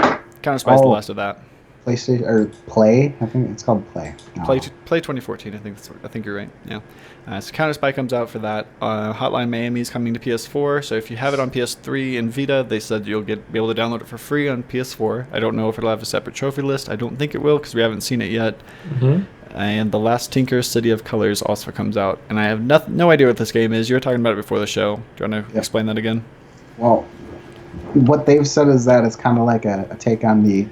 Speaker 1: Counter Spy is the last of that.
Speaker 2: PlayStation or Play? I think it's called Play. No.
Speaker 1: Play 2014. I think you're right. Yeah. So Counter Spy comes out for that. Hotline Miami is coming to PS4. So if you have it on PS3 and Vita, they said you'll be able to download it for free on PS4. I don't know if it'll have a separate trophy list. I don't think it will because we haven't seen it yet. Mm-hmm. And The Last Tinker City of Colors also comes out. And I have no idea what this game is. You were talking about it before the show. Do you want to explain that again?
Speaker 2: Well, what they've said is that it's kind of like a take on the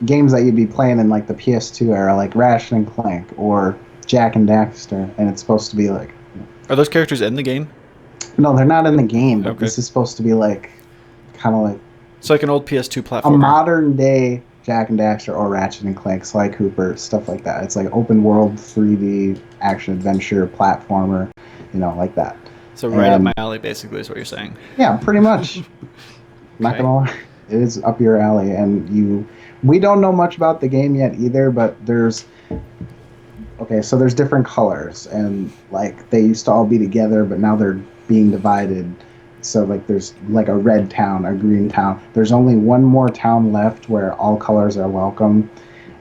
Speaker 2: games that you'd be playing in like the PS2 era, like Ratchet and Clank or Jack and Daxter, and it's supposed to be like...
Speaker 1: Are those characters in the game?
Speaker 2: No, they're not in the game, but this is supposed to be like, kind of like...
Speaker 1: It's like an old PS2 platform.
Speaker 2: A modern day Jack and Daxter or Ratchet and Clank, Sly Cooper, stuff like that. It's like open world 3D action adventure platformer, like that.
Speaker 1: So right up my alley, basically, is what you're saying.
Speaker 2: Yeah, pretty much. Not gonna lie, it is up your alley, and we don't know much about the game yet either, but there's different colors, and like they used to all be together, but now they're being divided. So like there's like a red town, a green town. There's only one more town left where all colors are welcome,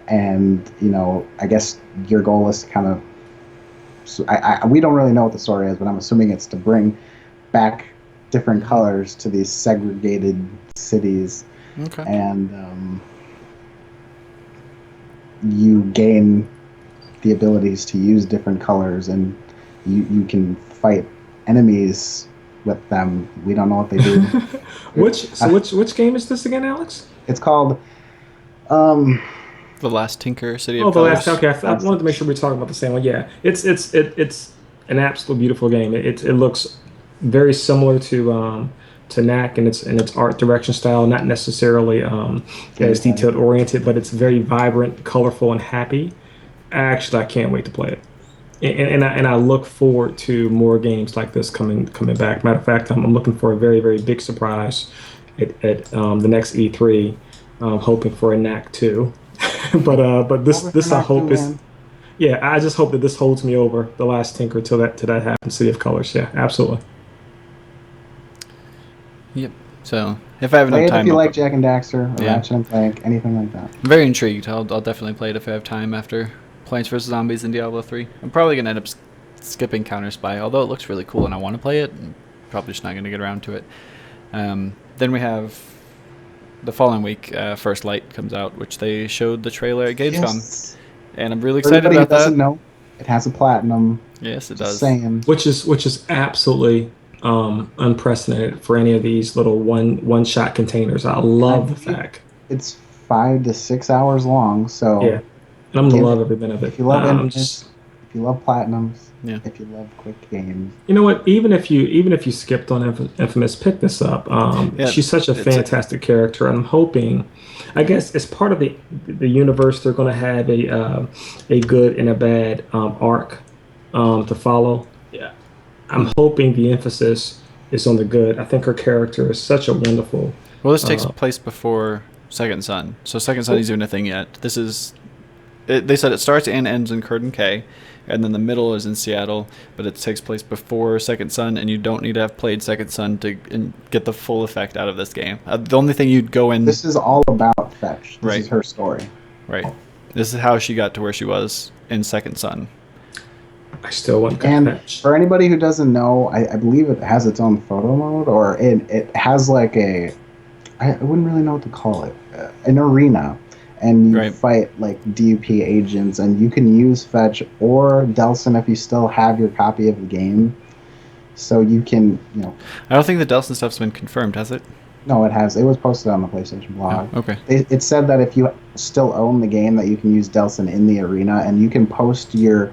Speaker 2: and I guess your goal is to kind of. So we don't really know what the story is, but I'm assuming it's to bring back different colors to these segregated cities,
Speaker 1: Okay.
Speaker 2: and you gain the abilities to use different colors, and you can fight enemies with them. We don't know what they do.
Speaker 3: Which game is this again, Alex?
Speaker 2: It's called
Speaker 1: The Last Tinker, City
Speaker 3: Oh,
Speaker 1: of
Speaker 3: the last.
Speaker 1: Colors.
Speaker 3: Okay, I wanted to make sure we were talking about the same one. Yeah, it's an absolute beautiful game. It looks very similar to Knack in its art direction style. Not necessarily as detailed oriented, but it's very vibrant, colorful, and happy. Actually, I can't wait to play it. And I look forward to more games like this coming back. Matter of fact, I'm looking for a very very big surprise at the next E3. Hoping for a Knack 2. But this I hope is yeah. I just hope that this holds me over the Last Tinker till that happens. City of Colors. Yeah, absolutely.
Speaker 1: Yep. So if I have
Speaker 2: play
Speaker 1: enough
Speaker 2: it
Speaker 1: time,
Speaker 2: if you
Speaker 1: I'll
Speaker 2: like Jak and Daxter or
Speaker 1: Yeah.
Speaker 2: Ratchet and Clank, anything like that.
Speaker 1: I'm very intrigued. I'll definitely play it if I have time after Plants vs Zombies and Diablo 3. I'm probably gonna end up skipping Counter Spy, although it looks really cool and I want to play it. I'm probably just not gonna get around to it. Then we have the following week, First Light comes out, which they showed the trailer at Gamescom,
Speaker 2: Yes.
Speaker 1: and I'm really
Speaker 2: For
Speaker 1: excited
Speaker 2: anybody who
Speaker 1: about that.
Speaker 2: doesn't know, it has a platinum.
Speaker 1: Yes, it
Speaker 2: Just
Speaker 1: does.
Speaker 2: saying.
Speaker 3: Which is absolutely unprecedented for any of these little one shot containers. I love the fact.
Speaker 2: It's 5 to 6 hours long, so
Speaker 3: Yeah, and I'm gonna
Speaker 2: give
Speaker 3: love
Speaker 2: it-
Speaker 3: every bit of it.
Speaker 2: if you love
Speaker 3: I'm
Speaker 2: Infamous, if you love platinums,
Speaker 1: Yeah.
Speaker 2: if you love quick games,
Speaker 3: You know what? Even if you skipped on Infamous, pick this up.
Speaker 1: Yeah,
Speaker 3: She's such a
Speaker 1: it's
Speaker 3: fantastic character. I'm hoping, I guess, as part of the universe, they're going to have a good and a bad arc to follow. Yeah, I'm hoping the emphasis is on the good. I think her character is such a wonderful.
Speaker 1: Well, this takes place before Second Son, so Second Son isn't doing a thing yet. This is. They said it starts and ends in Curtin K, and then the middle is in Seattle, but it takes place before Second Son, and you don't need to have played Second Son to get the full effect out of this game. The only thing you'd go in...
Speaker 2: this is all about Fetch. This
Speaker 1: Right.
Speaker 2: is her story.
Speaker 1: Right. This is how she got to where she was in Second Son.
Speaker 3: I still want
Speaker 2: And
Speaker 3: Fetch.
Speaker 2: for anybody who doesn't know, I believe it has its own photo mode, or it has like I wouldn't really know what to call it, an arena. And you
Speaker 1: Right.
Speaker 2: fight like DUP agents, and you can use Fetch or Delson if you still have your copy of the game. So you can,
Speaker 1: I don't think the Delson stuff's been confirmed, has it?
Speaker 2: no, it has. It was posted on the PlayStation blog.
Speaker 1: Oh, okay.
Speaker 2: It said that if you still own the game, that you can use Delson in the arena, and you can post your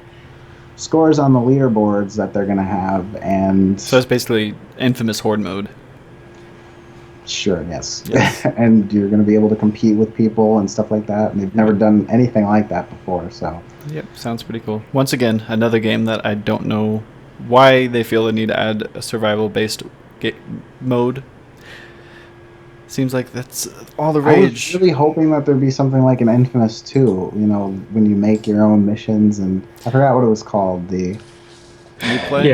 Speaker 2: scores on the leaderboards that they're gonna have. And
Speaker 1: So it's basically Infamous Horde mode.
Speaker 2: sure, yes.
Speaker 1: Yes.
Speaker 2: And you're gonna be able to compete with people and stuff like that. And they've never done anything like that before, so.
Speaker 1: Yep, sounds pretty cool. Once again, another game that I don't know why they feel the need to add a survival-based mode. Seems like that's all the
Speaker 2: I was
Speaker 1: rage.
Speaker 2: really hoping that there'd be something like an Infamous 2, when you make your own missions, and I forgot what it was called.
Speaker 1: Replay?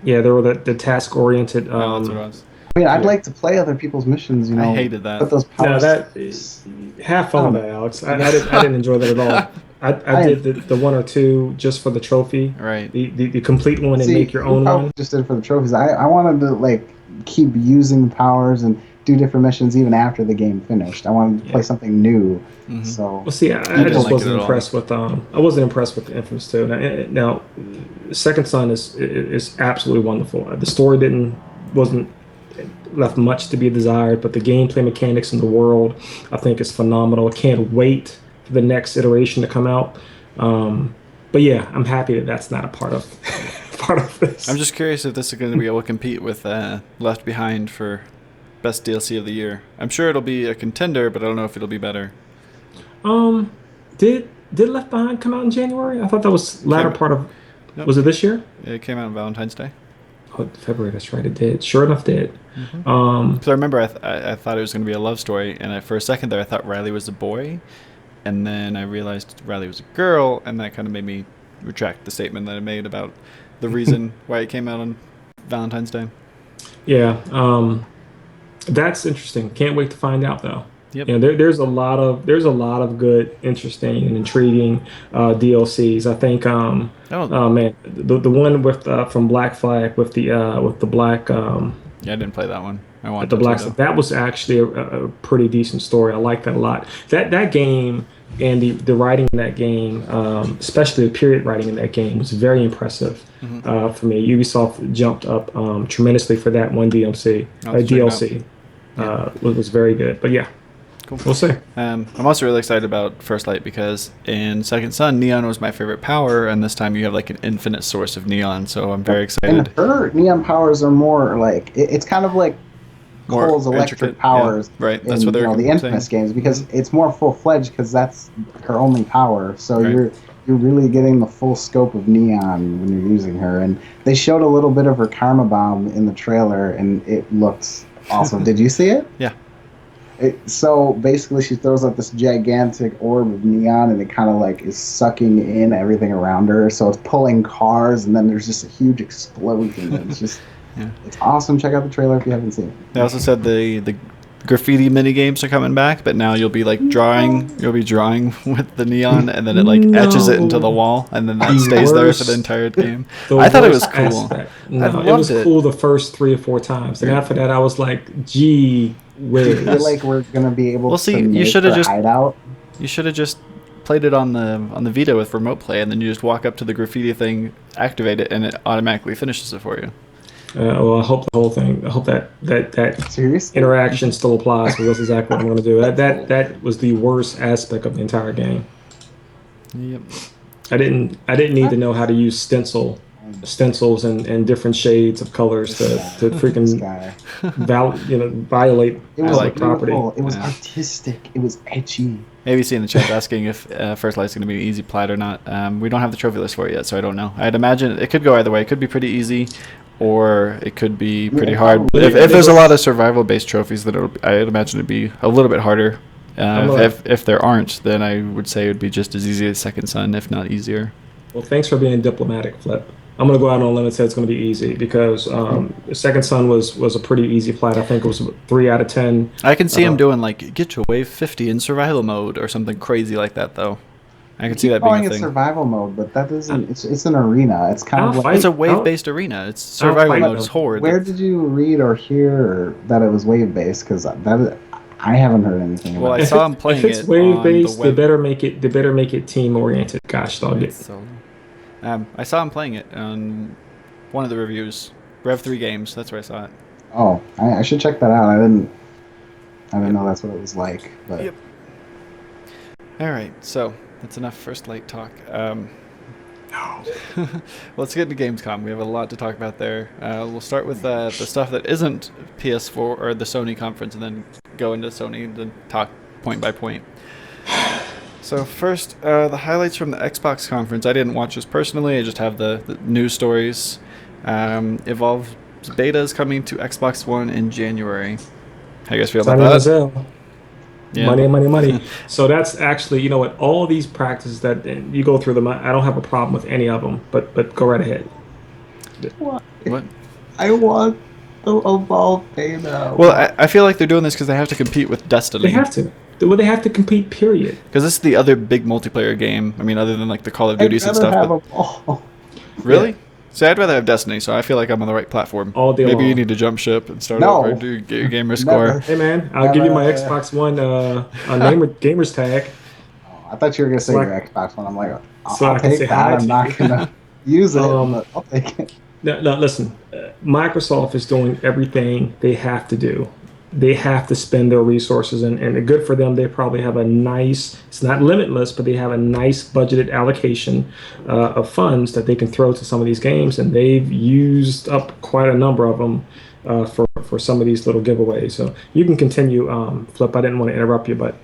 Speaker 3: Yeah, there were the task oriented.
Speaker 1: Oh, that's what it was.
Speaker 2: I mean, I'd
Speaker 3: Yeah.
Speaker 2: like to play other people's missions,
Speaker 1: I hated that.
Speaker 2: Put those
Speaker 3: No,
Speaker 2: power
Speaker 3: that
Speaker 2: sticks.
Speaker 3: have fun with that, Alex. I didn't enjoy that at all. I did the one or two just for the trophy.
Speaker 1: Right.
Speaker 3: The complete one and
Speaker 2: See,
Speaker 3: make your
Speaker 2: you
Speaker 3: own
Speaker 2: probably
Speaker 3: one.
Speaker 2: just did it for the trophies. I wanted to keep using the powers and do different missions even after the game finished. I wanted to play something new.
Speaker 1: Mhm.
Speaker 2: So
Speaker 3: Well, see, I
Speaker 1: didn't
Speaker 3: just
Speaker 1: like it
Speaker 3: wasn't
Speaker 1: at all.
Speaker 3: impressed with I wasn't impressed with the Infamous 2. Now, Second Son is absolutely wonderful. The story wasn't left much to be desired, but the gameplay mechanics in the world I think is phenomenal. I can't wait for the next iteration to come out. But yeah, I'm happy that that's not a part of this.
Speaker 1: I'm just curious if this is going to be able to compete with Left Behind for best DLC of the year. I'm sure it'll be a contender, but I don't know if it'll be better.
Speaker 3: Did Left Behind come out in January? I thought that was latter part of.
Speaker 1: Nope.
Speaker 3: Was it this year?
Speaker 1: It came out on Valentine's Day.
Speaker 3: Oh, February. That's right. It did. Sure enough, did.
Speaker 1: Because I remember I thought it was going to be a love story, and for a second there I thought Riley was a boy, and then I realized Riley was a girl, and that kind of made me retract the statement that I made about the reason why it came out on Valentine's Day.
Speaker 3: Yeah, that's interesting. Can't wait to find out though.
Speaker 1: Yep.
Speaker 3: You know, there's a lot of good, interesting, and intriguing DLCs. I think,
Speaker 1: Oh,
Speaker 3: oh man, the one with from Black Flag with the black
Speaker 1: yeah, I didn't play that one. I
Speaker 3: at
Speaker 1: want
Speaker 3: the
Speaker 1: that too,
Speaker 3: black
Speaker 1: though.
Speaker 3: that was actually a pretty decent story. I like that a lot. That game and the writing in that game, especially the period writing in that game, was very impressive
Speaker 1: Hmm.
Speaker 3: for me. Ubisoft jumped up tremendously for that one
Speaker 1: I'll have to check it out.
Speaker 3: DLC.
Speaker 1: Yeah,
Speaker 3: Was very good. But yeah,
Speaker 1: cool.
Speaker 3: we'll see.
Speaker 1: I'm also really excited about First Light because in Second Son, neon was my favorite power, and this time you have like an infinite source of neon, so I'm very
Speaker 2: And
Speaker 1: excited.
Speaker 2: her neon powers are more like it's kind of like
Speaker 1: More
Speaker 2: Cole's
Speaker 1: intricate,
Speaker 2: electric
Speaker 1: yeah,
Speaker 2: powers
Speaker 1: right.
Speaker 2: in
Speaker 1: That's what they're
Speaker 2: the Infamous
Speaker 1: saying.
Speaker 2: games because it's more full fledged because that's her only power. So
Speaker 1: Right.
Speaker 2: you're really getting the full scope of neon when you're using her. And they showed a little bit of her karma bomb in the trailer, and it looks awesome. Did you see it?
Speaker 1: Yeah.
Speaker 2: So basically, she throws out this gigantic orb of neon, and it kind of like is sucking in everything around her. So it's pulling cars, and then there's just a huge explosion. And it's just,
Speaker 1: Yeah.
Speaker 2: it's awesome. Check out the trailer if you haven't seen it.
Speaker 1: They also said the graffiti mini games are coming back, but now you'll be like drawing. You'll be drawing with the neon, and then it like etches it into the wall, and then that
Speaker 3: The
Speaker 1: stays there for the
Speaker 3: worst-
Speaker 1: entire game.
Speaker 3: The
Speaker 1: I thought it was
Speaker 3: worst
Speaker 1: cool.
Speaker 3: aspect.
Speaker 1: I
Speaker 3: No, it
Speaker 1: loved
Speaker 3: was
Speaker 1: it.
Speaker 3: cool the first 3 or 4 times, and
Speaker 1: Yeah.
Speaker 3: after that, I was like, "Gee
Speaker 2: Do you feel
Speaker 3: whiz!"
Speaker 2: like we're gonna be able
Speaker 1: Well,
Speaker 2: to
Speaker 1: see, you
Speaker 2: make
Speaker 1: shoulda
Speaker 2: her
Speaker 1: just-
Speaker 2: hideout?
Speaker 1: You should have just played it on the Vita with remote play, and then you just walk up to the graffiti thing, activate it, and it automatically finishes it for you.
Speaker 3: Well, I hope the whole thing. I hope that
Speaker 2: Seriously?
Speaker 3: interaction still applies because that's exactly what I'm going to do. That was the worst aspect of the entire game.
Speaker 1: Yep.
Speaker 3: I didn't need to know how to use stencils and different shades of colors to
Speaker 2: This
Speaker 3: freaking
Speaker 2: guy.
Speaker 3: violate
Speaker 2: It was
Speaker 1: like
Speaker 3: the property.
Speaker 2: beautiful. It was
Speaker 1: Yeah.
Speaker 2: artistic. It was edgy.
Speaker 1: ABC in the chat asking if First Light's going to be an easy plat or not. We don't have the trophy list for it yet, so I don't know. I'd imagine it could go either way. It could be pretty easy, or it could be pretty
Speaker 2: Yeah,
Speaker 1: hard.
Speaker 2: probably.
Speaker 1: If there's a lot of survival-based trophies, I'd imagine it'd be a little bit harder. If there aren't, then I would say it would be just as easy as Second Son, if not easier.
Speaker 3: Well, thanks for being diplomatic, Flip. I'm going to go out on a limb and say it's going to be easy because the Second Son was a pretty easy plat. I think it was 3 out of 10.
Speaker 1: I can see him doing like get to wave 50 in survival mode or something crazy like that, though. I can see that being
Speaker 2: calling
Speaker 1: a
Speaker 2: it
Speaker 1: thing.
Speaker 2: survival mode, but that isn't. It's an arena. It's kind
Speaker 3: I'll
Speaker 2: of like.
Speaker 3: fight.
Speaker 1: It's a wave-based arena. It's
Speaker 3: I'll
Speaker 1: survival
Speaker 3: fight
Speaker 1: mode.
Speaker 3: them.
Speaker 1: It's horde.
Speaker 2: Where did you read or hear that it was wave based? Because I haven't heard anything about
Speaker 1: Well, I
Speaker 2: it.
Speaker 1: saw him playing
Speaker 3: If it's
Speaker 1: it
Speaker 3: wave
Speaker 1: on
Speaker 3: based,
Speaker 1: the
Speaker 3: they
Speaker 1: web.
Speaker 3: better make it team oriented. Gosh, dog it.
Speaker 1: So, I saw him playing it on one of the reviews. Rev 3 Games. That's where I saw it.
Speaker 2: Oh, I should check that out. I didn't know that's what it was like. But
Speaker 1: Yep. All right, so that's enough First Light talk. Let's get into Gamescom. We have a lot to talk about there. We'll start with the stuff that isn't PS4 or the Sony conference, and then go into Sony and then talk point by point. So first, the highlights from the Xbox conference. I didn't watch this personally. I just have the news stories. Evolve beta is coming to Xbox One in January. How you guys feel about
Speaker 3: Money
Speaker 1: that?
Speaker 3: as hell.
Speaker 1: Yeah.
Speaker 3: Money. So that's actually, you know what? All these practices that you go through them, I don't have a problem with any of them. But go right ahead.
Speaker 1: What?
Speaker 2: I want the Evolve beta.
Speaker 1: Well, I feel like they're doing this because they have to compete with Destiny.
Speaker 3: They have to. Well, they have to compete. Period.
Speaker 1: Because this is the other big multiplayer game. I mean, other than like the Call of Duties and
Speaker 2: I'd rather
Speaker 1: stuff.
Speaker 2: have
Speaker 1: But
Speaker 2: Evolve.
Speaker 1: really? See, I'd rather have Destiny, so I feel like I'm on the right platform.
Speaker 3: All day
Speaker 1: Maybe you
Speaker 3: long.
Speaker 1: need to jump ship and start
Speaker 2: No.
Speaker 1: over, do get your gamer score.
Speaker 2: Never.
Speaker 3: Hey man, I'll give you my Xbox One gamers tag.
Speaker 2: I thought you were gonna say
Speaker 3: So
Speaker 2: your Xbox One. I'm like,
Speaker 3: so I
Speaker 2: I'll
Speaker 3: can
Speaker 2: take
Speaker 3: say
Speaker 2: that.
Speaker 3: hi
Speaker 2: I'm
Speaker 3: to
Speaker 2: not
Speaker 3: you.
Speaker 2: gonna use it,
Speaker 3: Um,
Speaker 2: but I'll take it.
Speaker 3: No, listen. Microsoft is doing everything they have to do. They have to spend their resources, and good for them. They probably have a nice. It's not limitless, but they have a nice budgeted allocation of funds that they can throw to some of these games, and they've used up quite a number of them for some of these little giveaways. So you can continue, Flip. I didn't want to interrupt you, but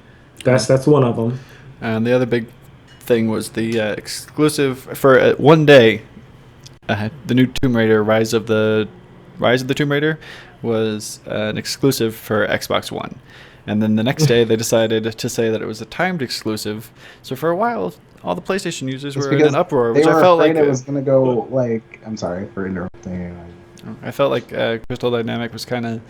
Speaker 3: that's one of them.
Speaker 1: And the other big thing was the exclusive for one day. The new Tomb Raider, Rise of the Tomb Raider, was an exclusive for Xbox One. And then the next day, they decided to say that it was a timed exclusive. So for a while, all the PlayStation users
Speaker 2: It's
Speaker 1: were in
Speaker 2: because
Speaker 1: an uproar,
Speaker 2: They
Speaker 1: which
Speaker 2: were
Speaker 1: I felt
Speaker 2: afraid
Speaker 1: like
Speaker 2: it was gonna go like. I'm sorry for interrupting.
Speaker 1: I felt like Crystal Dynamic was kind of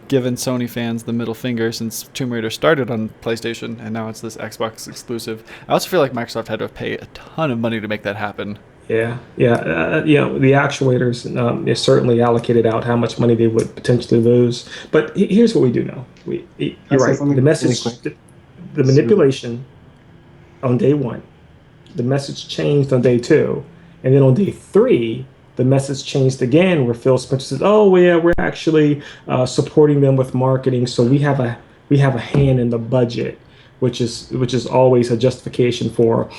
Speaker 1: giving Sony fans the middle finger since Tomb Raider started on PlayStation, and now it's this Xbox exclusive. I also feel like Microsoft had to pay a ton of money to make that happen.
Speaker 3: Yeah, yeah. The actuators is certainly allocated out how much money they would potentially lose. But here's what we do know. You're right. The message, the manipulation on day one, the message changed on day two, and then on day three, the message changed again, where Phil Spencer says, "Oh yeah, we're actually supporting them with marketing, so we have a hand in the budget," which is always a justification for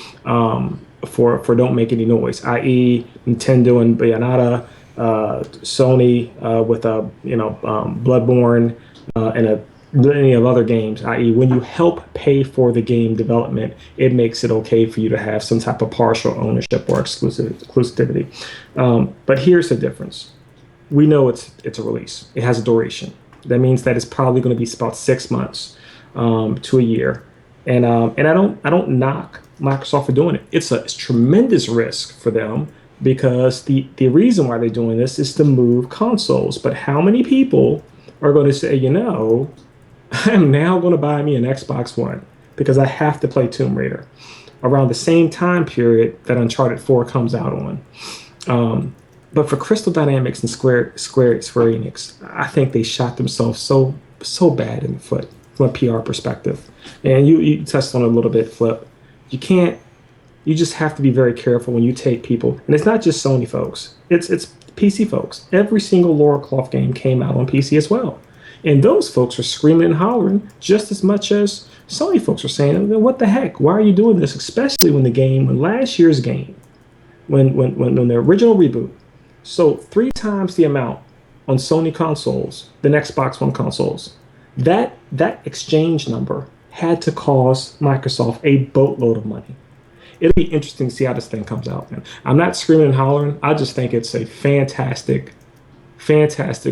Speaker 3: don't make any noise, i.e. Nintendo and Bayonetta, Sony with Bloodborne and any of other games, i.e. when you help pay for the game development, it makes it okay for you to have some type of partial ownership or exclusivity. But here's the difference. We know it's a release. It has a duration. That means that it's probably going to be about 6 months to a year. And I don't knock Microsoft for doing it. It's a tremendous risk for them because the reason why they're doing this is to move consoles. But how many people are going to say, I'm now going to buy me an Xbox One because I have to play Tomb Raider around the same time period that Uncharted 4 comes out on. But for Crystal Dynamics and Square Enix, I think they shot themselves so bad in the foot from a PR perspective. And you touched on it a little bit, Flip. You just have to be very careful when you take people, and it's not just Sony folks, it's PC folks. Every single Lara Croft game came out on PC as well. And those folks are screaming and hollering just as much as Sony folks are saying, what the heck? Why are you doing this? Especially when last year's game, when the original reboot, sold 3 times the amount on Sony consoles than Xbox One consoles. That exchange number had to cost Microsoft a boatload of money. It'll be interesting to see how this thing comes out. Man. I'm not screaming and hollering. I just think it's a fantastic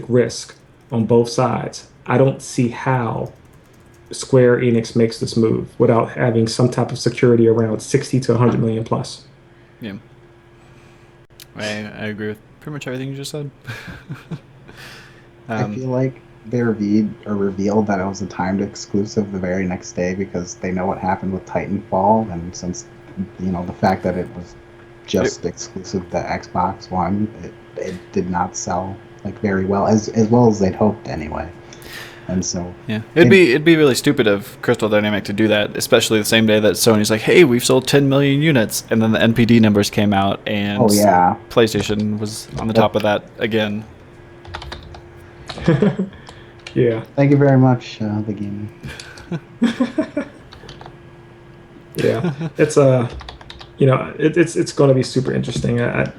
Speaker 3: risk on both sides. I don't see how Square Enix makes this move without having some type of security around 60 to 100 million plus.
Speaker 1: Yeah. I agree with pretty much everything you just said.
Speaker 2: I feel like they revealed that it was a timed exclusive the very next day because they know what happened with Titanfall, and since the fact that it was just exclusive to Xbox One, it did not sell very well as they'd hoped anyway. And so
Speaker 1: it'd be really stupid of Crystal Dynamic to do that, especially the same day that Sony's like, hey, we've sold 10 million units, and then the NPD numbers came out, and PlayStation was on the top of that again.
Speaker 3: Yeah.
Speaker 2: Thank you very much, the gaming.
Speaker 3: Yeah, it's it's going to be super interesting. I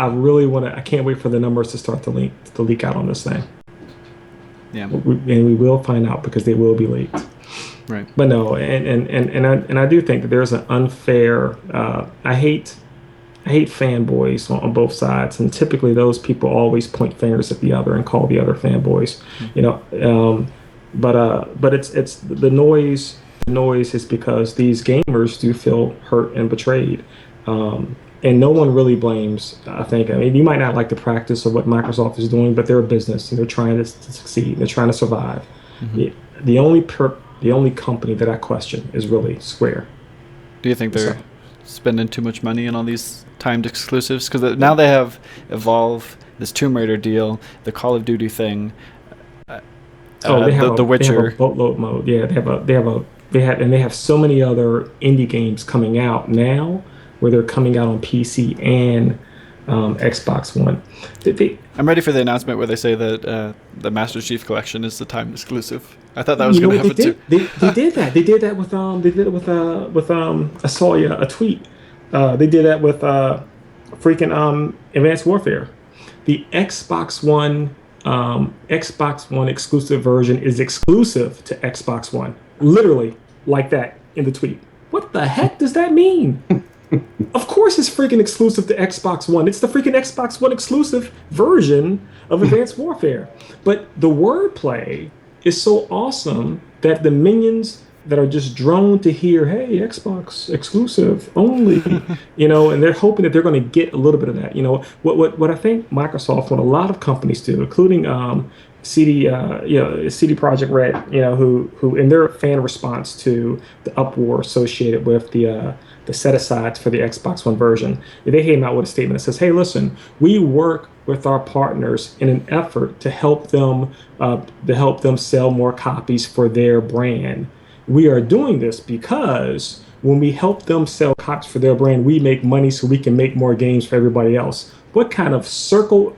Speaker 3: really want to. I can't wait for the numbers to start to leak out on this thing.
Speaker 1: Yeah,
Speaker 3: and we will find out because they will be leaked.
Speaker 1: Right.
Speaker 3: But no, and I do think that there's an unfair. I hate fanboys on both sides, and typically those people always point fingers at the other and call the other fanboys. But it's the noise. The noise is because these gamers do feel hurt and betrayed. And no one really blames, I think. I mean, you might not like the practice of what Microsoft is doing, but they're a business and they're trying to succeed. They're trying to survive. Mm-hmm. The only company that I question is really Square.
Speaker 1: Do you think they're spending too much money on all these timed exclusives? Because now they have Evolve, this Tomb Raider deal, the Call of Duty thing, The Witcher.
Speaker 3: They have a boatload mode. Yeah, they have so many other indie games coming out now, where they're coming out on PC and Xbox One.
Speaker 1: I'm ready for the announcement where they say that the Master Chief Collection is the timed exclusive. I thought that was going to happen too.
Speaker 3: They did that. They did that with I saw a tweet. They did that with freaking Advanced Warfare. The Xbox One exclusive version is exclusive to Xbox One. Literally like that in the tweet. What the heck does that mean? Of course it's freaking exclusive to Xbox One. It's the freaking Xbox One exclusive version of Advanced Warfare. But the wordplay is so awesome that the minions that are just drawn to hear, hey, Xbox exclusive only, and they're hoping that they're going to get a little bit of that. What I think Microsoft, what a lot of companies do, including CD Project Red, who in their fan response to the uproar associated with the set asides for the Xbox One version, they came out with a statement that says, "Hey, listen, we work with our partners in an effort to help them sell more copies for their brand. We are doing this because when we help them sell copies for their brand, we make money so we can make more games for everybody else." What kind of circle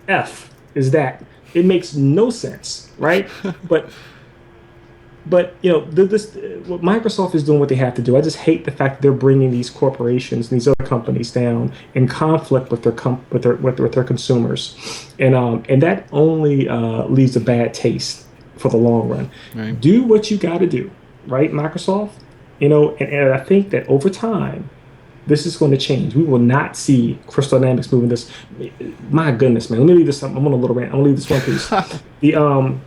Speaker 3: F is that? It makes no sense, right? But this what Microsoft is doing what they have to do. I just hate the fact that they're bringing these corporations and these other companies down in conflict with their consumers, and that only leaves a bad taste for the long run.
Speaker 1: Right.
Speaker 3: Do what you got to do, right, Microsoft? And I think that over time, this is going to change. We will not see Crystal Dynamics moving this. My goodness, man. Let me leave this. I'm on a little rant. I'm gonna leave this one piece.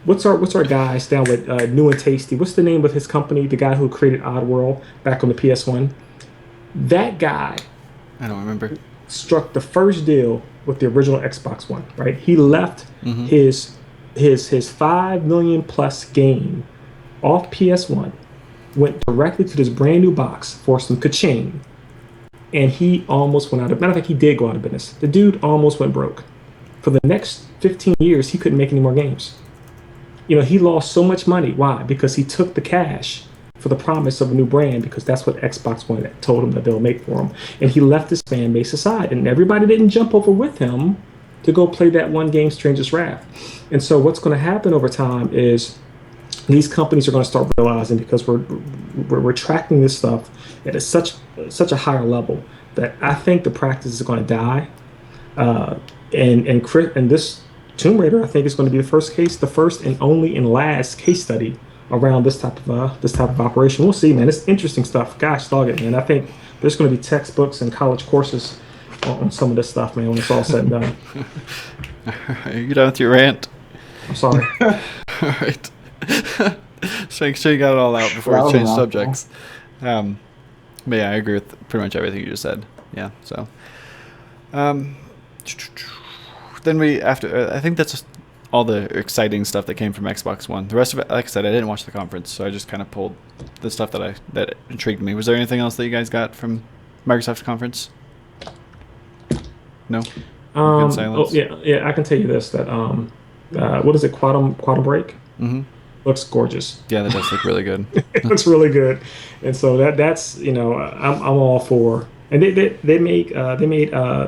Speaker 3: What's our guys down with New and Tasty? What's the name of his company? The guy who created Oddworld back on the PS1. That guy.
Speaker 1: I don't remember.
Speaker 3: Struck the first deal with the original Xbox One. Right. He left his 5 million plus game off PS1, went directly to this brand new box for some ka-ching. And he almost went out of, matter of fact, he did go out of business. The dude almost went broke. For the next 15 years, he couldn't make any more games. He lost so much money. Why? Because he took the cash for the promise of a new brand, because that's what Xbox One told him that they'll make for him. And he left his fan base aside, and everybody didn't jump over with him to go play that one game, Stranger's Wrath. And so what's going to happen over time is these companies are going to start realizing, because we're tracking this stuff at such a higher level, that I think the practice is going to die. And this Tomb Raider, I think, is going to be the first and only and last case study around this type of operation. We'll see, man. It's interesting stuff. Gosh, dog it, man. I think there's going to be textbooks and college courses on some of this stuff, man, when it's all said and done.
Speaker 1: Are you done with your rant?
Speaker 3: I'm sorry.
Speaker 1: All right. So make sure you got it all out before we change subjects. But yeah, I agree with pretty much everything you just said. Yeah. So, then I think that's all the exciting stuff that came from Xbox One. The rest of it, like I said, I didn't watch the conference, so I just kind of pulled the stuff that intrigued me. Was there anything else that you guys got from Microsoft's conference? No.
Speaker 3: Oh yeah. I can tell you this, that what is it? Quantum Break.
Speaker 1: Mm-hmm.
Speaker 3: Looks gorgeous.
Speaker 1: Yeah, that does look really good.
Speaker 3: It looks really good, and so that's I'm all for. And they made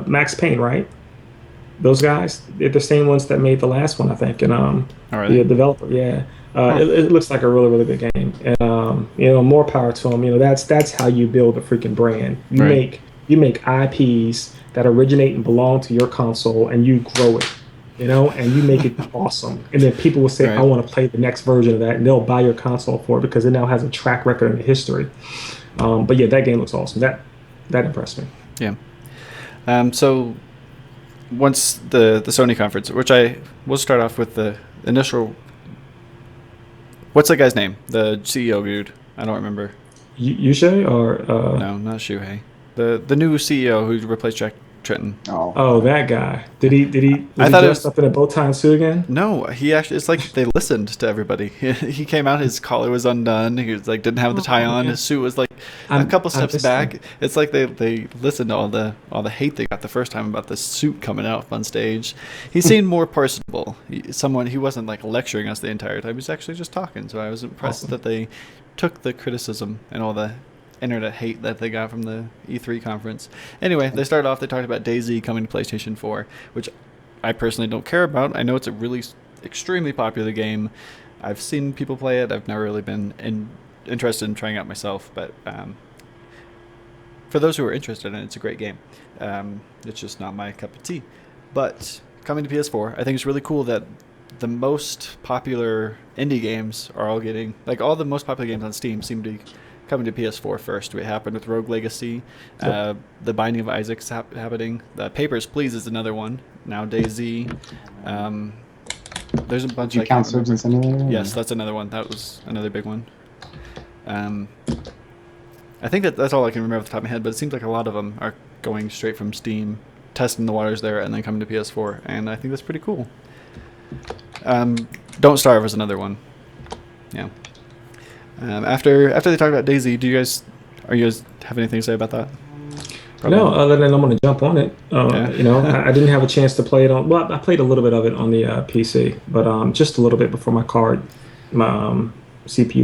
Speaker 3: Max Payne, right? Those guys, they're the same ones that made the last one, I think. And the developer, yeah. It looks like a really, really good game, and more power to them. That's how you build a freaking brand. You make IPs that originate and belong to your console, and you grow it. And you make it awesome. And then people will say, I want to play the next version of that, and they'll buy your console for it because it now has a track record in history. But yeah, that game looks awesome. That impressed me.
Speaker 1: Yeah. So once the Sony conference, which we'll start off with the initial. What's that guy's name? The CEO dude. I don't remember.
Speaker 3: Yushay or
Speaker 1: no, not Shuhei. The new CEO who replaced Jack Trenton.
Speaker 3: Oh, that guy. Did he dress up in a bow tie and suit again?
Speaker 1: No, he actually. It's like they listened to everybody. He came out. His collar was undone. He was like didn't have the tie on. His suit was like a couple steps back. Him. It's like they listened to all the hate they got the first time about the suit coming out on stage. He seemed more personable. He wasn't like lecturing us the entire time. He was actually just talking. So I was impressed that they took the criticism and all the internet hate that they got from the E3 conference. Anyway, they started off, they talked about DayZ coming to PlayStation 4, which I personally don't care about. I know it's a really extremely popular game. I've seen people play it. I've never really been interested in trying it out myself, but for those who are interested in it, it's a great game. It's just not my cup of tea. But coming to PS4, I think it's really cool that the most popular indie games are all getting, like all the most popular games on Steam seem to be coming to PS4 first. It happened with Rogue Legacy. Yep. The Binding of Isaac's happening. Papers, Please is another one. Now DayZ. There's a bunch.
Speaker 2: Did you count Surgeon Simulator?
Speaker 1: Yes, that's another one. That was another big one. I think that's all I can remember off the top of my head, but it seems like a lot of them are going straight from Steam, testing the waters there, and then coming to PS4, and I think that's pretty cool. Don't Starve is another one. Yeah. After they talk about DayZ, you guys have anything to say about that?
Speaker 3: Probably. No, other than I'm going to jump on it. You know, I didn't have a chance to play it on. Well, I played a little bit of it on the PC, but just a little bit before my CPU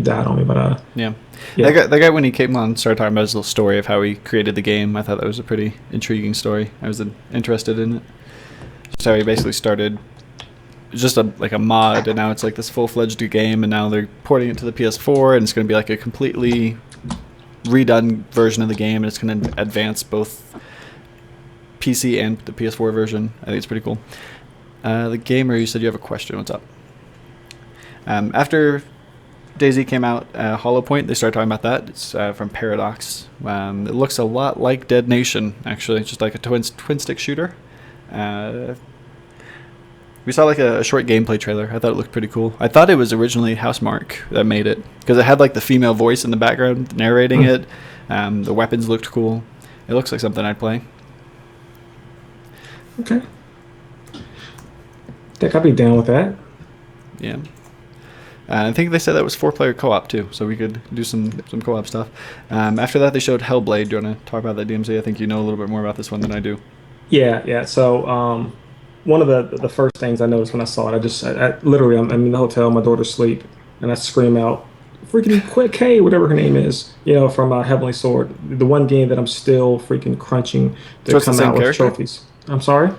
Speaker 3: died on me. But
Speaker 1: yeah. That guy when he came on started talking about his little story of how he created the game. I thought that was a pretty intriguing story. I was interested in it. Just how he basically started just like a mod, and now it's like this full-fledged game, and now they're porting it to the PS4, and it's going to be like a completely redone version of the game, and it's going to advance both PC and the PS4 version. I think it's pretty cool. The Gamer, you said you have a question. What's up? After DayZ came out, Hollow Point, they started talking about that. It's from Paradox. It looks a lot like Dead Nation, actually, just like a twin-stick shooter. We saw like a short gameplay trailer. I thought it looked pretty cool. I thought it was originally Housemarque that made it, because it had like the female voice in the background narrating it. The weapons looked cool. It looks like something I'd play.
Speaker 3: Okay. I think I'd be down with that.
Speaker 1: Yeah. I think they said that was 4-player co-op too, so we could do some co-op stuff. After that, they showed Hellblade. Do you want to talk about that, DMZ? I think you know a little bit more about this one than I do.
Speaker 3: Yeah. So one of the first things I noticed when I saw it, I literally, I'm in the hotel, my daughter's asleep, and I scream out, freaking Quick K, whatever her name is, from Heavenly Sword, the one game that I'm still freaking crunching to come out with trophies. I'm sorry?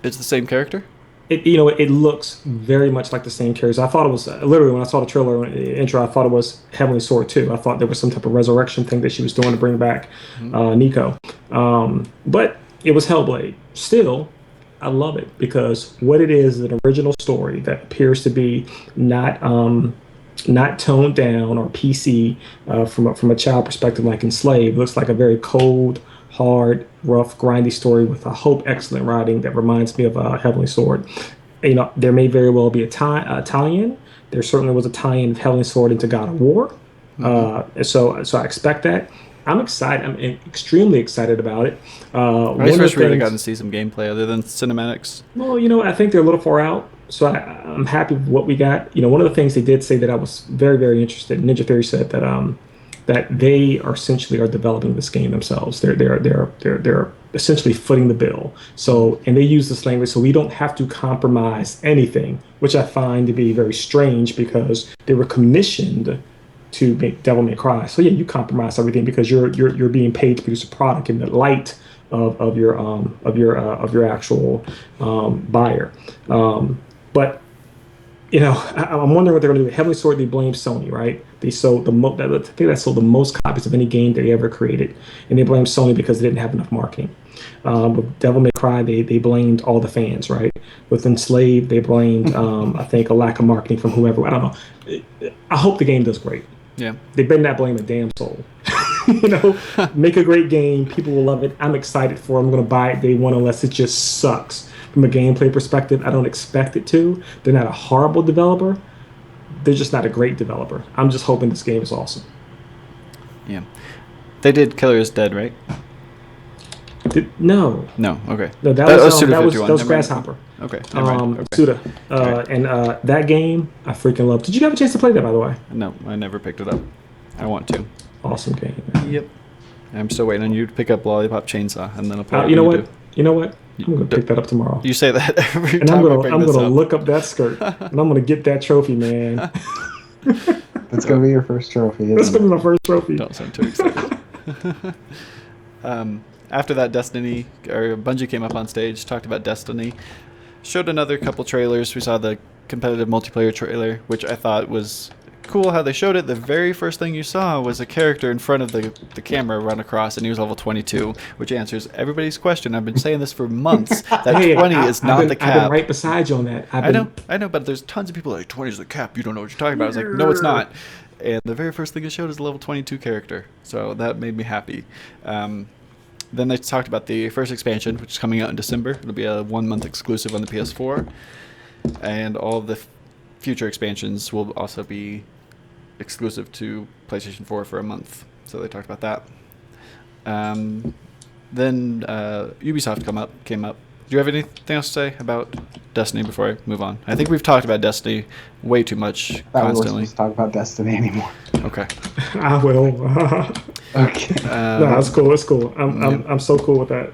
Speaker 1: It's the same character?
Speaker 3: It looks very much like the same character. I thought it was literally when I saw the trailer intro, I thought it was Heavenly Sword 2. I thought there was some type of resurrection thing that she was doing to bring back Nico. But it was Hellblade. Still, I love it because what it is an original story that appears to be not toned down or PC from a child perspective like Enslaved. It looks like a very cold, hard, rough, grindy story with I hope excellent writing that reminds me of Heavenly Sword. There may very well be a tie-in. There certainly was a tie-in of Heavenly Sword into God of War. So I expect that. I'm excited. I'm extremely excited about it.
Speaker 1: I wish we really got to see some gameplay other than cinematics.
Speaker 3: Well, I think they're a little far out. So I'm happy with what we got. One of the things they did say that I was very, very interested in, Ninja Theory said that they are essentially developing this game themselves. They're essentially footing the bill. So, and they use this language, so we don't have to compromise anything, which I find to be very strange because they were commissioned to make Devil May Cry. So yeah, you compromise everything because you're being paid to produce a product in the light of your actual buyer. But I'm wondering what they're going to do. Heavenly Sword, they blame Sony, right? They sold I think that sold the most copies of any game they ever created, and they blame Sony because they didn't have enough marketing. With Devil May Cry, they blamed all the fans, right? With Enslaved, they blamed I think a lack of marketing from whoever. I don't know. I hope the game does great.
Speaker 1: Yeah,
Speaker 3: they better not blame a damn soul. Make a great game. People will love it. I'm excited for it. I'm going to buy it day one unless it just sucks. From a gameplay perspective, I don't expect it to. They're not a horrible developer. They're just not a great developer. I'm just hoping this game is awesome.
Speaker 1: Yeah. They did Killer is Dead, right?
Speaker 3: No.
Speaker 1: No, okay.
Speaker 3: No, that was Grasshopper.
Speaker 1: Okay. Okay.
Speaker 3: Suda. And that game, I freaking love. Did you have a chance to play that, by the way?
Speaker 1: No, I never picked it up. I want to.
Speaker 3: Awesome game.
Speaker 1: Yep. I'm still waiting on you to pick up Lollipop Chainsaw, and then I'll play it.
Speaker 3: You know what? I'm going to pick that up tomorrow.
Speaker 1: You say that every
Speaker 3: and
Speaker 1: time
Speaker 3: I'm going to look up that skirt, and I'm going to get that trophy, man.
Speaker 2: That's going to be your first trophy.
Speaker 3: That's going to be my first trophy.
Speaker 1: Don't sound too excited. After that, Bungie came up on stage, talked about Destiny, showed another couple trailers. We saw the competitive multiplayer trailer, which I thought was cool how they showed it. The very first thing you saw was a character in front of the camera run across, and he was level 22, which answers everybody's question. I've been saying this for months, that 20 is not the cap.
Speaker 3: I've been right beside you on that.
Speaker 1: I know, but there's tons of people like, 20 is the cap, you don't know what you're talking about. I was like, no, it's not. And the very first thing it showed is a level 22 character, so that made me happy. Then they talked about the first expansion, which is coming out in December. It'll be a 1-month exclusive on the PS4, and all of the future expansions will also be exclusive to PlayStation 4 for a month. So they talked about that. Then Ubisoft came up. Do you have anything else to say about Destiny before I move on? I think we've talked about Destiny way too much
Speaker 2: I
Speaker 1: constantly.
Speaker 2: we're supposed to talk about Destiny anymore.
Speaker 1: Okay.
Speaker 3: I will.
Speaker 2: Okay.
Speaker 3: No, it's cool. It's cool. I'm so cool with that.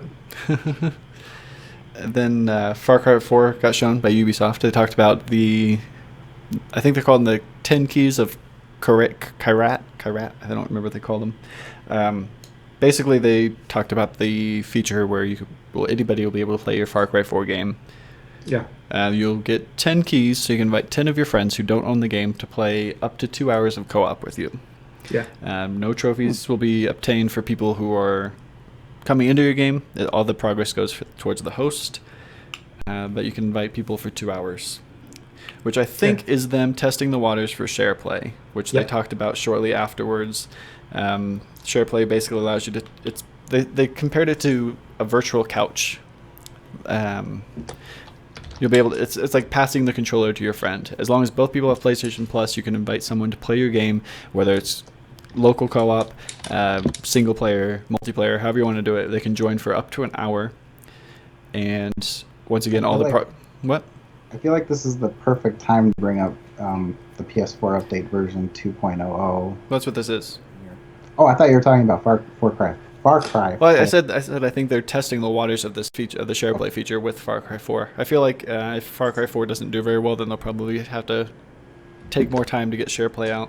Speaker 1: And then Far Cry 4 got shown by Ubisoft. They talked about I think they're called the 10 keys of Kyrat. I don't remember what they call them. Basically, they talked about the feature where anybody will be able to play your Far Cry 4 game.
Speaker 3: Yeah.
Speaker 1: You'll get 10 keys, so you can invite 10 of your friends who don't own the game to play up to 2 hours of co-op with you.
Speaker 3: Yeah.
Speaker 1: No trophies will be obtained for people who are coming into your game. All the progress goes towards the host, but you can invite people for 2 hours, which I think is them testing the waters for share play, which they talked about shortly afterwards. Share play basically allows you to. They compared it to a virtual couch. You'll be able to. It's like passing the controller to your friend. As long as both people have PlayStation Plus, you can invite someone to play your game, whether it's local co-op, single player, multiplayer, however you want to do it. They can join for up to an hour. And once again, what?
Speaker 2: I feel like this is the perfect time to bring up the PS4 update version 2.00.
Speaker 1: That's what this is.
Speaker 2: Oh, I thought you were talking about Far Cry.
Speaker 1: Well, I said I think they're testing the waters of this feature, of the share play feature, with Far Cry 4. I feel like if Far Cry 4 doesn't do very well, then they'll probably have to take more time to get share play out.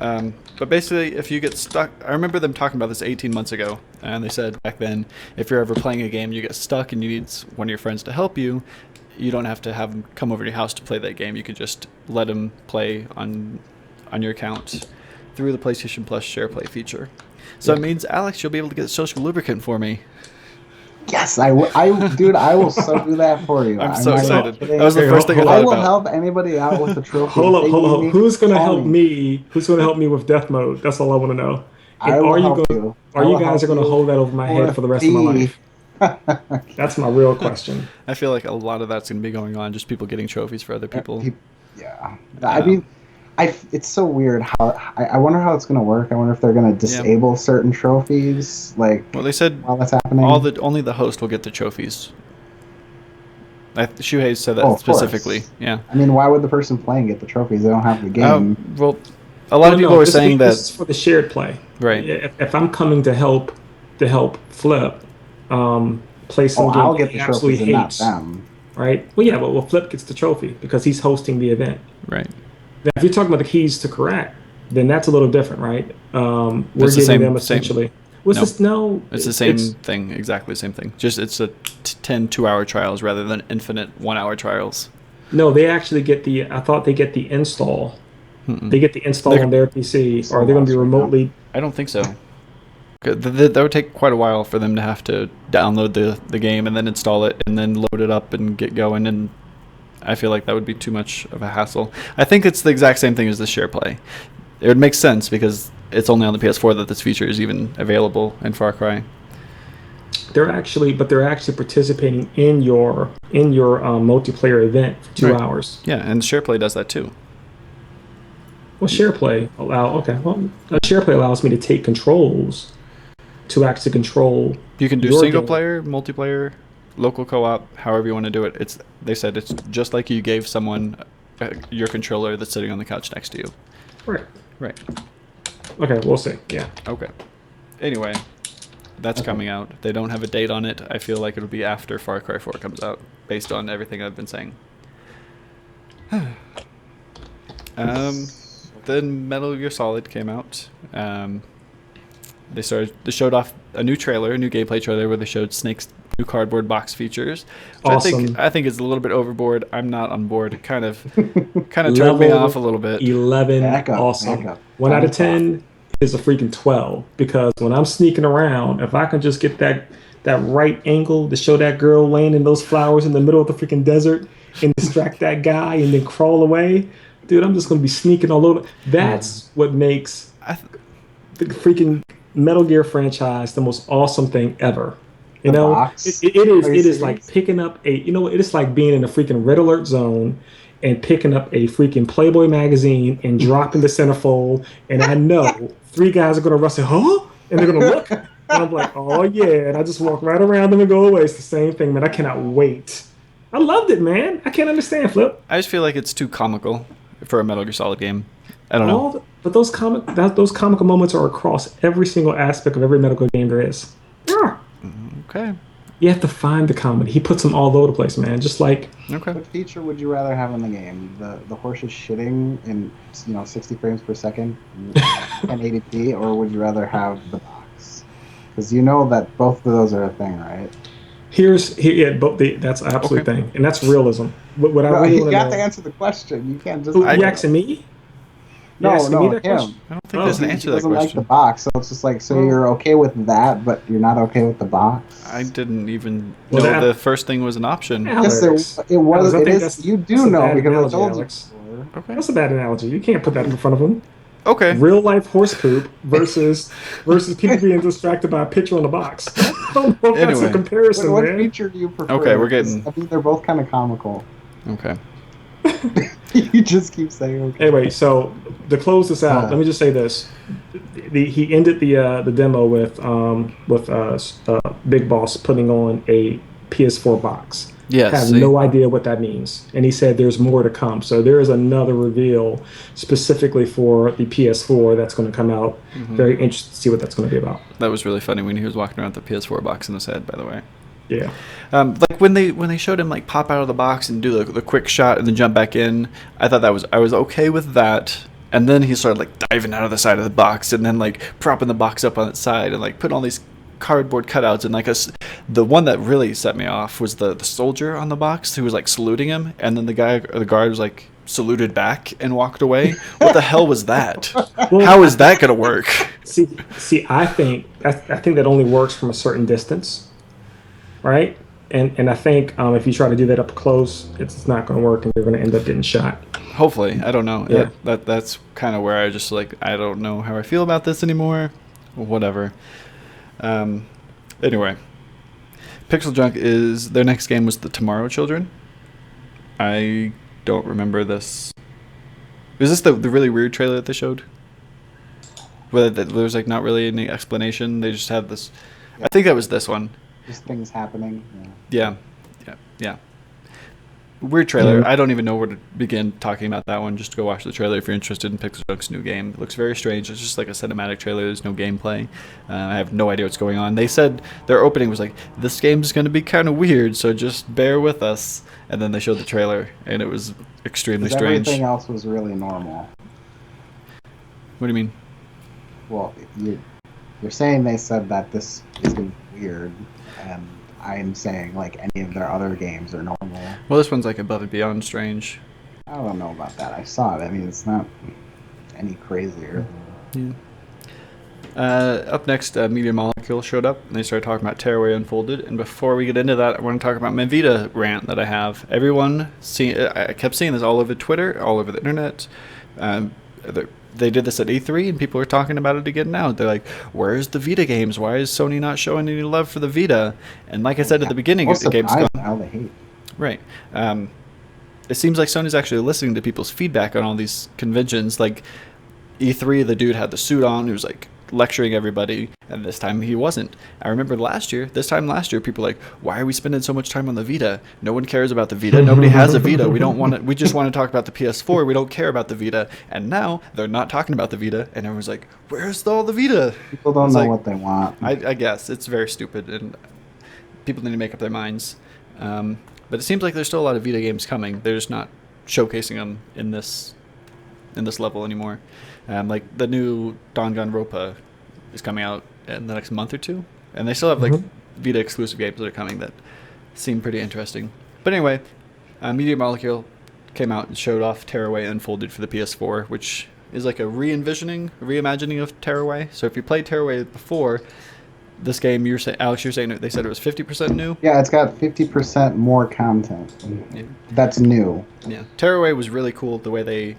Speaker 1: But basically, if you get stuck, I remember them talking about this 18 months ago, and they said back then, if you're ever playing a game, you get stuck and you need one of your friends to help you, you don't have to have them come over to your house to play that game. You can just let them play on your account through the PlayStation Plus share play feature. So it means, Alex, you'll be able to get social lubricant for me.
Speaker 2: Yes, dude, I will so do that for you.
Speaker 1: I'm so excited. That was the first thing I thought
Speaker 2: I will
Speaker 1: about.
Speaker 2: help anybody out with the trophy.
Speaker 3: Hold up. Who's going to help me? Who's going to help me with death mode? That's all I want to know. And
Speaker 2: I will help you.
Speaker 3: Are you guys going to hold that over my head for the rest of my life? That's my real question.
Speaker 1: I feel like a lot of that's going to be going on, just people getting trophies for other people.
Speaker 2: Yeah. I mean, it's so weird how I wonder how it's going to work. I wonder if they're going to disable certain trophies,
Speaker 1: well, they said
Speaker 2: while that's happening.
Speaker 1: Only the host will get the trophies. Shuhei said that specifically.
Speaker 2: Course.
Speaker 1: Yeah.
Speaker 2: I mean, why would the person playing get the trophies? They don't have the game.
Speaker 1: Well, a lot of people are saying that
Speaker 3: this is for the shared play.
Speaker 1: Right.
Speaker 3: If I'm coming to help Flip play some game
Speaker 2: I'll get
Speaker 3: he
Speaker 2: the
Speaker 3: absolutely
Speaker 2: trophies
Speaker 3: hates,
Speaker 2: and not them.
Speaker 3: right? Well, yeah, but Flip gets the trophy because he's hosting the event.
Speaker 1: Right.
Speaker 3: Now, if you're talking about the keys to Karat, then that's a little different, right? We're
Speaker 1: the
Speaker 3: giving them essentially.
Speaker 1: It's the same thing, exactly the same thing. Just it's a 10 2-hour trials rather than infinite 1-hour trials.
Speaker 3: No, they actually get I thought they get the install. Mm-mm. They get the install on their PC, or they're going to be remotely.
Speaker 1: I don't think so. That would take quite a while for them to have to download the game and then install it and then load it up and get going, and I feel like that would be too much of a hassle. I think it's the exact same thing as the share play. It would make sense because it's only on the PS4 that this feature is even available in Far Cry.
Speaker 3: They're actually participating in your multiplayer event for 2 hours.
Speaker 1: Yeah, and share play does that too.
Speaker 3: Well, share play allows me to take controls to actually control.
Speaker 1: You can do single player, multiplayer, local co-op, however you want to do it. They said it's just like you gave someone your controller that's sitting on the couch next to you. Right.
Speaker 3: Okay, we'll see. Yeah.
Speaker 1: Okay. Anyway, that's coming out. They don't have a date on it. I feel like it'll be after Far Cry 4 comes out, based on everything I've been saying. Then Metal Gear Solid came out. They showed off a new gameplay trailer where they showed Snake's new cardboard box features.
Speaker 3: Awesome.
Speaker 1: I think it's a little bit overboard. I'm not on board. It kind of turned me off a little bit.
Speaker 3: 11, awesome. 1 out of 10 is a freaking 12, because when I'm sneaking around, if I can just get that right angle to show that girl laying in those flowers in the middle of the freaking desert and distract that guy and then crawl away, dude, I'm just going to be sneaking all over. That's what makes the freaking Metal Gear franchise the most awesome thing ever. You know, it is like picking up it is like being in a freaking red alert zone and picking up a freaking Playboy magazine and dropping the centerfold. And I know three guys are going to rush and, huh? And they're going to look. And I'm like, oh, yeah. And I just walk right around them and go away. It's the same thing, man. I cannot wait. I loved it, man. I can't understand, Flip.
Speaker 1: I just feel like it's too comical for a Metal Gear Solid game. I don't know.
Speaker 3: But those comical moments are across every single aspect of every Metal Gear game there is. Yeah.
Speaker 1: Okay.
Speaker 3: You have to find the comedy. He puts them all over the place, man. Just like
Speaker 1: Okay.
Speaker 2: What feature would you rather have in the game? The horses shitting in 60 frames per second, 1080p, or would you rather have the box? Because you know that both of those are a thing, right?
Speaker 3: that's an absolute thing, and that's realism. What I really
Speaker 2: you
Speaker 3: want
Speaker 2: got
Speaker 3: to
Speaker 2: to answer the question. You can't just.
Speaker 3: Are you asking me?
Speaker 2: No,
Speaker 3: me that
Speaker 2: him.
Speaker 3: question?
Speaker 1: I don't think there's an answer to that
Speaker 2: doesn't like
Speaker 1: question.
Speaker 2: the box, so it's just like, so you're okay with that, but you're not okay with the box.
Speaker 1: I didn't even
Speaker 3: Well,
Speaker 1: know the first thing was an option.
Speaker 3: Alex,
Speaker 2: Yes, it was.
Speaker 3: Alex, I
Speaker 2: It
Speaker 3: think
Speaker 2: is.
Speaker 3: that's-
Speaker 2: You
Speaker 3: that's
Speaker 2: do
Speaker 3: a
Speaker 2: know
Speaker 3: bad
Speaker 2: because
Speaker 3: analogy,
Speaker 2: I told
Speaker 3: Alex.
Speaker 2: you before.
Speaker 1: Okay.
Speaker 3: That's a bad analogy. You can't put that in front of him.
Speaker 1: Okay.
Speaker 3: Real life horse poop versus people being distracted by a picture on the box. I don't know if that's a
Speaker 1: Anyway.
Speaker 3: comparison,
Speaker 2: What
Speaker 3: man.
Speaker 2: feature do you prefer?
Speaker 1: Okay, we're getting-
Speaker 2: I think they're both kind of comical.
Speaker 1: Okay.
Speaker 2: You just keep saying okay.
Speaker 3: Anyway, so to close this out, let me just say this: he ended the demo with Big Boss putting on a PS4 box.
Speaker 1: Yes.
Speaker 3: Have
Speaker 1: see?
Speaker 3: no idea what that means, and he said there's more to come. So there is another reveal specifically for the PS4 that's going to come out. Very interested to see what that's going to be about.
Speaker 1: That was really funny when he was walking around with the PS4 box in his head, by the way.
Speaker 3: Yeah.
Speaker 1: Like when they showed him like pop out of the box and do the quick shot and then jump back in, I thought I was okay with that. And then he started like diving out of the side of the box and then like propping the box up on its side and like putting all these cardboard cutouts and like the one that really set me off was the soldier on the box who was like saluting him, and then the guard was like saluted back and walked away. What the hell was that?
Speaker 3: Well,
Speaker 1: How is that gonna work?
Speaker 3: See, I think that only works from a certain distance, right? And I think if you try to do that up close, it's not going to work, and you're going to end up getting shot.
Speaker 1: Hopefully, I don't know.
Speaker 3: Yeah.
Speaker 1: That's kind of where I just like I don't know how I feel about this anymore. Whatever. Anyway, Pixel Junk is their next game was the Tomorrow Children. I don't remember this. Was this the really weird trailer that they showed? Where there was like not really any explanation. They just had this.
Speaker 2: Yeah.
Speaker 1: I think that was this one.
Speaker 2: Just things happening.
Speaker 1: Yeah. Weird trailer.
Speaker 3: Yeah.
Speaker 1: I don't even know where to begin talking about that one. Just go watch the trailer if you're interested in Pixel Junk's new game. It looks very strange. It's just like a cinematic trailer. There's no gameplay. I have no idea what's going on. They said their opening was like, this game's going to be kind of weird, so just bear with us. And then they showed the trailer, and it was extremely strange.
Speaker 2: Everything else was really normal.
Speaker 1: What do you mean?
Speaker 2: Well, you're saying they said that this is going to be weird, and I'm saying like any of their other games are normal.
Speaker 1: Well, this one's like above and beyond strange.
Speaker 2: I don't know about that. I saw it. I mean, it's not any crazier.
Speaker 1: Yeah. Up next, Media Molecule showed up, and they started talking about Tearaway Unfolded. And before we get into that, I want to talk about my Vita rant that I have. I kept seeing this all over Twitter, all over the internet. They did this at E3, and people are talking about it again now. They're like, where's the Vita games? Why is Sony not showing any love for the Vita? And like I said at the beginning of the Gamescom...
Speaker 2: How they hate.
Speaker 1: Right. It seems like Sony's actually listening to people's feedback on all these conventions. Like E3, the dude had the suit on. He was like lecturing everybody, and this time he wasn't. I remember this time last year, people were like, why are we spending so much time on the Vita? No one cares about the Vita. Nobody has a Vita. We just want to talk about the PS4. We don't care about the Vita. And now they're not talking about the Vita, and everyone's like, where's all the Vita?
Speaker 2: People don't know what they want.
Speaker 1: I guess it's very stupid, and people need to make up their minds. But it seems like there's still a lot of Vita games coming. They're just not showcasing them in this level anymore. Like the new Danganronpa is coming out in the next month or two, and they still have like Vita exclusive games that are coming that seem pretty interesting. But anyway, Media Molecule came out and showed off Tearaway Unfolded for the PS4, which is like a reimagining of Tearaway. So if you played Tearaway before, this game, Alex, you're saying they said it was 50% new?
Speaker 2: Yeah, it's got 50% more content.
Speaker 1: Yeah.
Speaker 2: That's new.
Speaker 1: Yeah. Tearaway was really cool the way they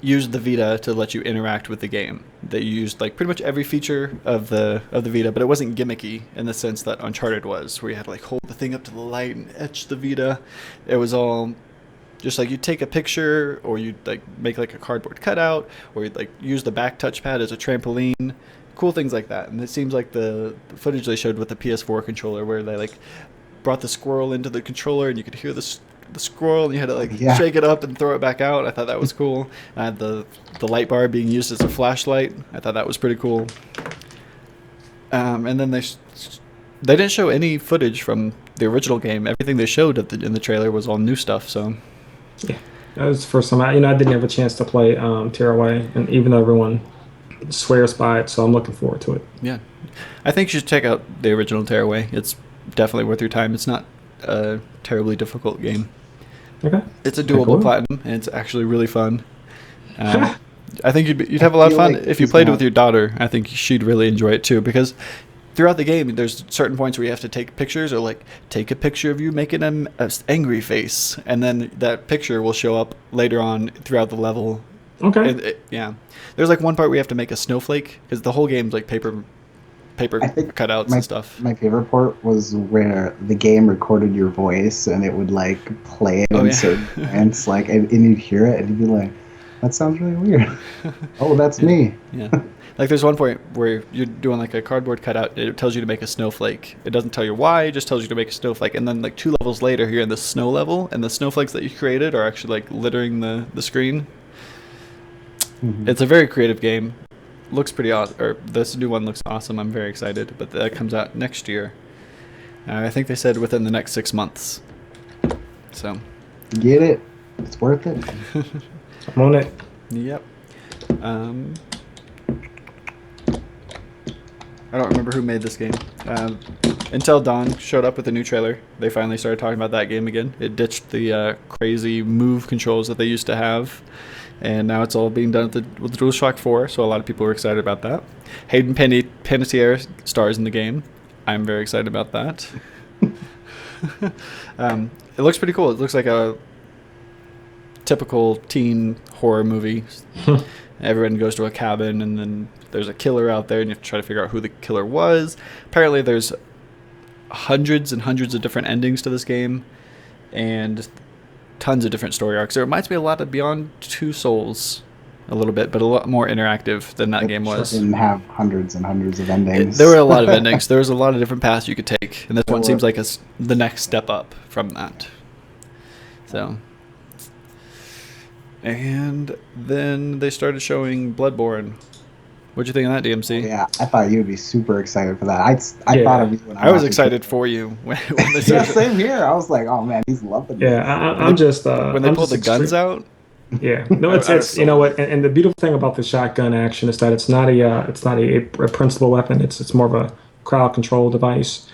Speaker 1: used the Vita to let you interact with the game. They used like pretty much every feature of the Vita, but it wasn't gimmicky in the sense that Uncharted was, where you had to like hold the thing up to the light and etch the Vita. It was all just like you take a picture, or you like make like a cardboard cutout, or you like use the back touchpad as a trampoline, cool things like that. And it seems like the footage they showed with the PS4 controller, where they like brought the squirrel into the controller, and you could hear the squirrel, and you had to like shake it up and throw it back out. I thought that was cool. The light bar being used as a flashlight, I thought that was pretty cool. And then they didn't show any footage from the original game. Everything they showed in the trailer was all new stuff. So
Speaker 3: yeah, that was the first time I didn't have a chance to play Tearaway, and even though everyone swears by it, so I'm looking forward to it.
Speaker 1: Yeah, I think you should check out the original Tearaway. It's definitely worth your time. It's not a terribly difficult game.
Speaker 3: Okay,
Speaker 1: it's a doable platinum, and it's actually really fun. I think you'd have a lot of fun if you played it with your daughter. I think she'd really enjoy it too, because throughout the game, there's certain points where you have to take pictures, or like take a picture of you making an angry face, and then that picture will show up later on throughout the level.
Speaker 3: Okay.
Speaker 1: Yeah, there's like one part where you have to make a snowflake, because the whole game's like paper cutouts and stuff.
Speaker 2: My favorite part was where the game recorded your voice, and it would like play it in certain moments, like, and you'd hear it, and you'd be like, "That sounds really weird." Oh, that's me.
Speaker 1: Yeah. Like there's one point where you're doing like a cardboard cutout. It tells you to make a snowflake. It doesn't tell you why. It just tells you to make a snowflake. And then like 2 levels later, you're in the snow level, and the snowflakes that you created are actually like littering the screen. Mm-hmm. It's a very creative game. Looks pretty awesome. Or this new one looks awesome. I'm very excited. But that comes out next year. I think they said within the next 6 months. So.
Speaker 2: Get it. It's worth it.
Speaker 3: I'm on it.
Speaker 1: Yep. I don't remember who made this game. Until Dawn showed up with a new trailer. They finally started talking about that game again. It ditched the crazy move controls that they used to have. And now it's all being done with the DualShock 4, so a lot of people are excited about that. Hayden Panettiere stars in the game. I'm very excited about that. It looks pretty cool. It looks like a typical teen horror movie. Everyone goes to a cabin, and then there's a killer out there, and you have to try to figure out who the killer was. Apparently there's hundreds and hundreds of different endings to this game, and tons of different story arcs. It reminds me a lot of Beyond Two Souls a little bit, but a lot more interactive than that game was.
Speaker 2: It didn't have hundreds and hundreds of endings.
Speaker 1: There were a lot of endings. There was a lot of different paths you could take, and this one seems like the next step up from that. So... And then they started showing Bloodborne. What'd you think of that, DMC?
Speaker 2: Yeah, I thought you would be super excited for that. I thought of you when
Speaker 1: I was excited for you when they
Speaker 2: yeah, same here. I was like, oh man, he's loving this.
Speaker 3: Yeah, I'm just
Speaker 1: when they pulled the guns out.
Speaker 3: Yeah, no, it's you know what, and the beautiful thing about the shotgun action is that it's not a principal weapon. It's more of a crowd control device.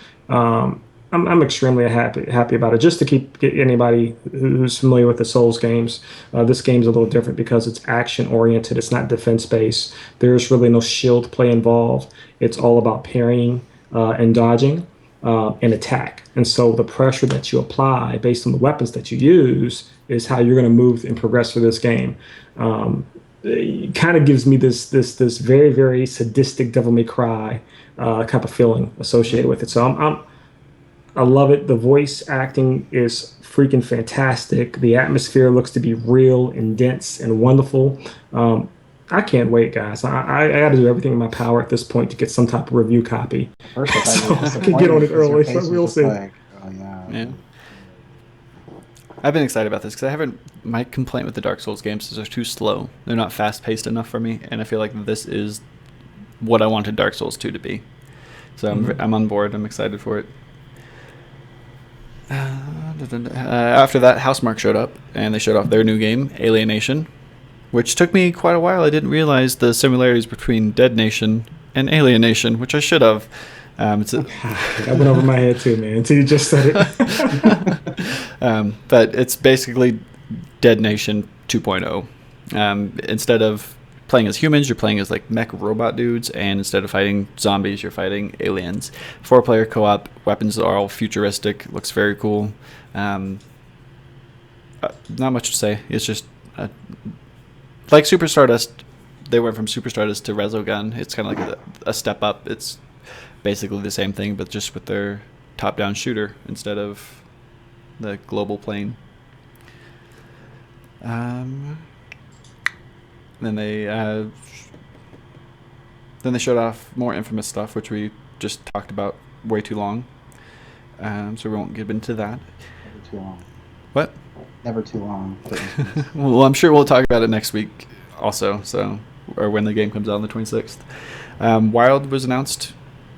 Speaker 3: I'm extremely happy about it. Just to get anybody who's familiar with the Souls games, this game's a little different because it's action oriented. It's not defense based. There's really no shield play involved. It's all about parrying and dodging and attack. And so the pressure that you apply based on the weapons that you use is how you're going to move and progress through this game. It kind of gives me this very, very sadistic Devil May Cry type of feeling associated with it. So I love it. The voice acting is freaking fantastic. The atmosphere looks to be real and dense and wonderful. I can't wait, guys. I got to do everything in my power at this point to get some type of review copy.
Speaker 2: First,
Speaker 3: so I can get on it early. So we'll see.
Speaker 2: Like, oh, yeah.
Speaker 1: I've been excited about this because my complaint with the Dark Souls games is they're too slow. They're not fast-paced enough for me, and I feel like this is what I wanted Dark Souls 2 to be. So I'm on board. I'm excited for it. After that, Housemarque showed up, and they showed off their new game, Alienation, which took me quite a while. I didn't realize the similarities between Dead Nation and Alienation, which I should have.
Speaker 3: That went over my head too, man, until you just said
Speaker 1: it. But it's basically Dead Nation 2.0. Instead of playing as humans, you're playing as like mech robot dudes, and instead of fighting zombies, you're fighting aliens. 4-player co-op, weapons are all futuristic, looks very cool. Not much to say. It's just like Super Stardust. They went from Super Stardust to Resogun. It's kind of like a step up. It's basically the same thing, but just with their top-down shooter instead of the global plane. Then they showed off more Infamous stuff, which we just talked about way too long. So we won't get into that.
Speaker 2: Never too long.
Speaker 1: What?
Speaker 2: Never too long.
Speaker 1: Well, I'm sure we'll talk about it next week also, or when the game comes out on the 26th. Wild was announced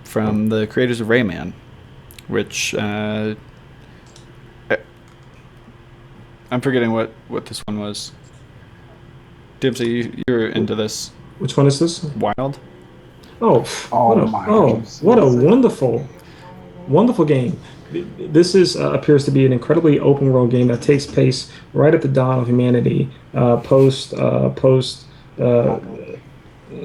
Speaker 1: from the creators of Rayman, which I'm forgetting what this one was. Dempsey, you're into this.
Speaker 3: Which one is this?
Speaker 1: Wild?
Speaker 3: Oh, what a wonderful game. This appears to be an incredibly open world game that takes place right at the dawn of humanity, post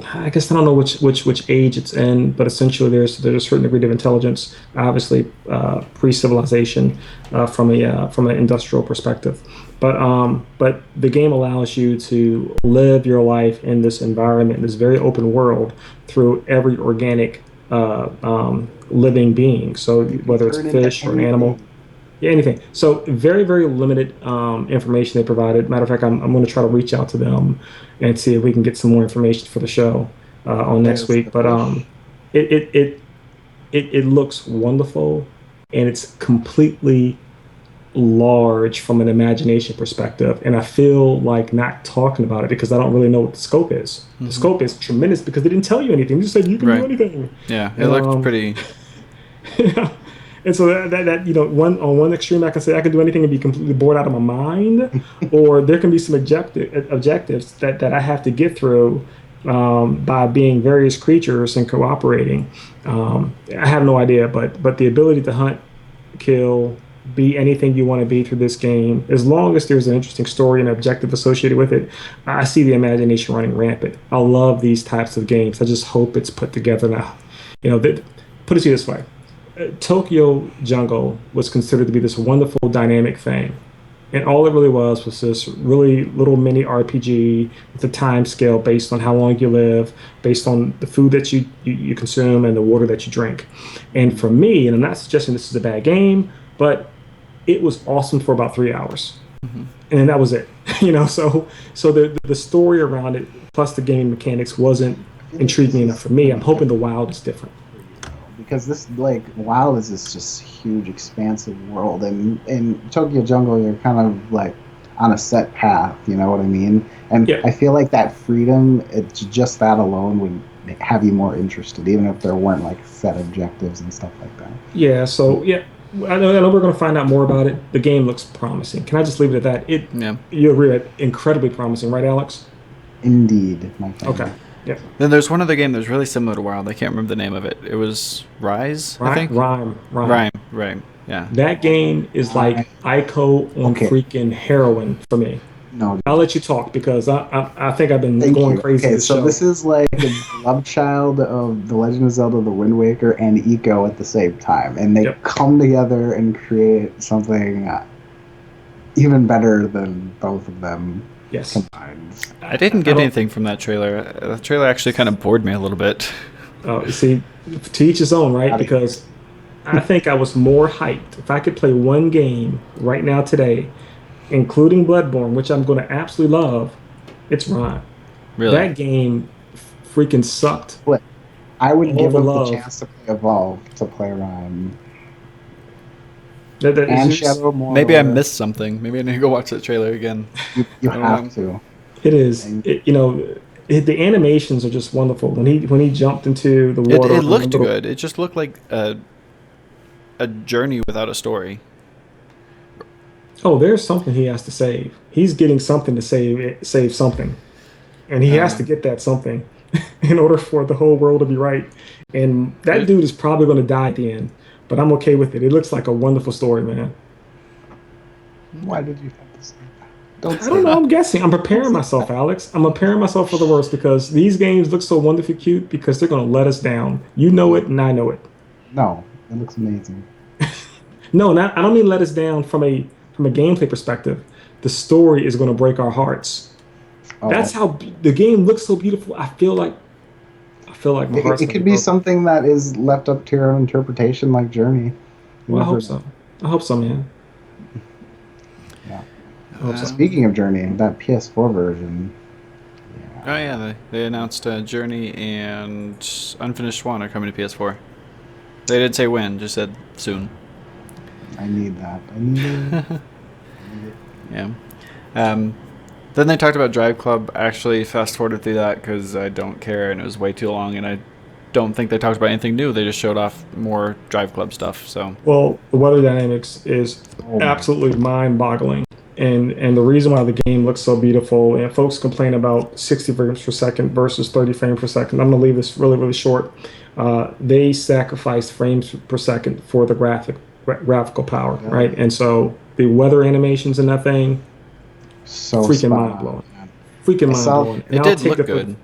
Speaker 3: I guess I don't know which age it's in, but essentially there's a certain degree of intelligence, obviously pre-civilization, from an industrial perspective. But the game allows you to live your life in this environment, this very open world, through every organic living being. So whether it's fish or an animal. Yeah, anything. So very, very limited information they provided. Matter of fact, I'm going to try to reach out to them and see if we can get some more information for the show on next week. But it looks wonderful, and it's completely large from an imagination perspective. And I feel like not talking about it because I don't really know what the scope is. Mm-hmm. The scope is tremendous because they didn't tell you anything. They just said you can do anything.
Speaker 1: Yeah, it looked pretty.
Speaker 3: Yeah. And so that on one extreme, I can say I can do anything and be completely bored out of my mind, or there can be some objectives that I have to get through by being various creatures and cooperating. I have no idea, but the ability to hunt, kill, be anything you want to be through this game, as long as there's an interesting story and objective associated with it, I see the imagination running rampant. I love these types of games. I just hope it's put together now. Put it to you this way. Tokyo Jungle was considered to be this wonderful dynamic thing, and all it really was this really little mini RPG with a time scale based on how long you live, based on the food that you consume and the water that you drink. And for me, and I'm not suggesting this is a bad game, but it was awesome for about 3 hours, and then that was it. So the story around it plus the gaming mechanics wasn't intriguing enough for me. I'm hoping the Wild is different.
Speaker 2: Because this, Wild is this just huge, expansive world, and in Tokyo Jungle, you're kind of like on a set path, you know what I mean? And I feel like that freedom, it's just that alone would have you more interested, even if there weren't set objectives and stuff like that.
Speaker 3: Yeah, so I know we're going to find out more about it. The game looks promising. Can I just leave it at that? You agree with incredibly promising, right, Alex?
Speaker 2: Indeed, my friend.
Speaker 3: Okay. Yeah.
Speaker 1: Then there's one other game that was really similar to Wild. I can't remember the name of it. It was Rise, I think?
Speaker 3: Rhyme.
Speaker 1: Yeah.
Speaker 3: That game is like Ico on freaking heroin for me.
Speaker 2: No.
Speaker 3: I'll let you talk because I think I've been going crazy.
Speaker 2: Okay, so this is like the love child of The Legend of Zelda, The Wind Waker, and Ico at the same time. And they come together and create something even better than both of them.
Speaker 3: Yes.
Speaker 2: Combined.
Speaker 1: I didn't get anything from that trailer. The trailer actually kind of bored me a little bit.
Speaker 3: See, to each his own, right? Because I think I was more hyped. If I could play one game right now today, including Bloodborne, which I'm going to absolutely love, it's Rhyme.
Speaker 1: Really?
Speaker 3: That game freaking sucked.
Speaker 2: I would give up the chance to play Evolve to play Rhyme. And Shadow Mordor.
Speaker 1: Maybe I missed something. Maybe I need to go watch that trailer again.
Speaker 2: You have to.
Speaker 3: It is. The animations are just wonderful. When he jumped into the water,
Speaker 1: it looked good. It just looked like a journey without a story.
Speaker 3: Oh, there's something he has to save. He's getting something to save something, and he has to get that something in order for the whole world to be right. And that dude is probably going to die at the end. But I'm okay with it. It looks like a wonderful story, man.
Speaker 2: Why did you have to say that?
Speaker 3: I don't know. I'm guessing. I'm preparing myself, Alex. I'm preparing myself for the worst because these games look so wonderfully cute because they're going to let us down. You know it, and I know it.
Speaker 2: No, it looks amazing.
Speaker 3: No, I don't mean let us down from a gameplay perspective. The story is going to break our hearts. Oh. That's how the game looks so beautiful. I feel like my heart's
Speaker 2: it could be something that is left up to your own interpretation, like Journey.
Speaker 3: Well, I hope so. I hope so, man.
Speaker 2: Yeah.
Speaker 3: hope so.
Speaker 2: Speaking of Journey, that PS4 version.
Speaker 1: Oh yeah, they announced Journey and Unfinished Swan are coming to PS4. They didn't say when, just said soon.
Speaker 2: I need that. I need it.
Speaker 1: Yeah. Then they talked about Drive Club. Actually, fast forwarded through that because I don't care, and it was way too long, and I don't think they talked about anything new. They just showed off more Drive Club stuff. So.
Speaker 3: Well, the weather dynamics is absolutely mind-boggling, and the reason why the game looks so beautiful, and folks complain about 60 frames per second versus 30 frames per second. I'm gonna leave this really, really short. They sacrificed frames per second for the graphical power, right? And so the weather animations in that thing,
Speaker 2: so
Speaker 3: freaking mind-blowing. Freaking mind-blowing.
Speaker 1: It did look good.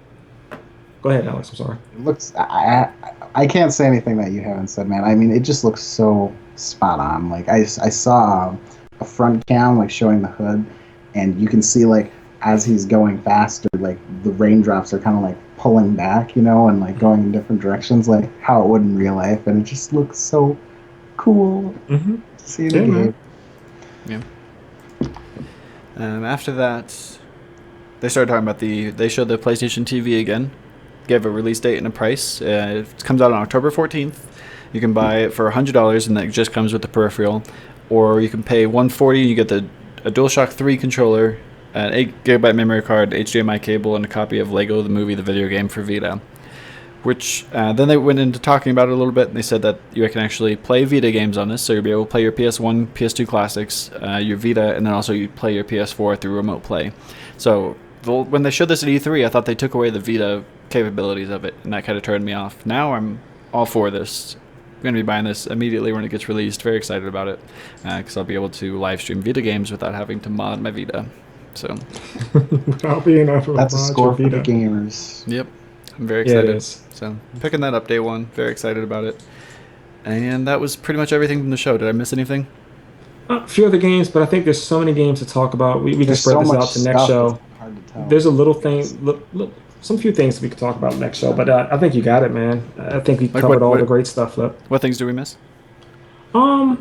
Speaker 3: Go ahead, Alex. I'm sorry.
Speaker 2: It looks. I can't say anything that you haven't said, man. I mean, it just looks so spot on. Like I saw a front cam like showing the hood, and you can see like as he's going faster, like the raindrops are kind of like pulling back, you know, and like going in different directions, like how it would in real life, and it just looks so cool to see in the game.
Speaker 1: Yeah. After that, they started talking about they showed the PlayStation TV again. Gave a release date and a price. It comes out on October 14th. You can buy it for $100, and that just comes with the peripheral. Or you can pay $140, and you get a DualShock 3 controller, an 8GB memory card, HDMI cable, and a copy of Lego the Movie, the video game for Vita. Which then they went into talking about it a little bit, and they said that you can actually play Vita games on this, so you'll be able to play your PS1, PS2 classics, your Vita, and then also you play your PS4 through Remote Play. So when they showed this at E3, I thought they took away the Vita capabilities of it, and that kind of turned me off. Now I'm all for this. I'm going to be buying this immediately when it gets released. Very excited about it, because I'll be able to live stream Vita games without having to mod my Vita. So
Speaker 3: without being able to
Speaker 2: that's a score for the gamers.
Speaker 1: Yep, I'm very excited.
Speaker 3: Yeah, it is.
Speaker 1: So picking that up day one. Very excited about it. And that was pretty much everything from the show. Did I miss anything?
Speaker 3: A few other games, but I think there's so many games to talk about. We can spread this out to next show.
Speaker 2: Hard to tell.
Speaker 3: There's a little thing, some few things we could talk about next show, but I think you got it, man. I think we covered all the great stuff, Flip.
Speaker 1: What things do we miss?
Speaker 3: There's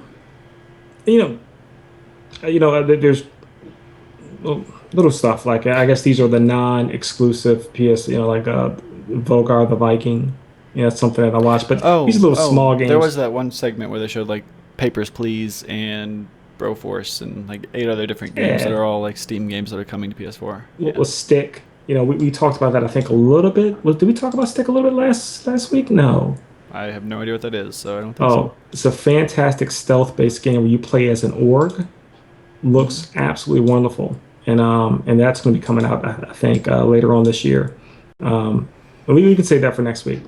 Speaker 3: little stuff like I guess these are the non-exclusive PS, like Volgar the Viking. It's something that I watched, but these are little small games.
Speaker 1: There was that one segment where they showed like Papers, Please and Broforce and like 8 other different games that are all like Steam games that are coming to PS4.
Speaker 3: What was Stick? We talked about that, I think, a little bit. Did we talk about Stick a little bit last week? No.
Speaker 1: I have no idea what that is, so I don't think so.
Speaker 3: It's a fantastic stealth-based game where you play as an org. Looks absolutely wonderful. And that's going to be coming out, I think, later on this year. But we can save that for next week.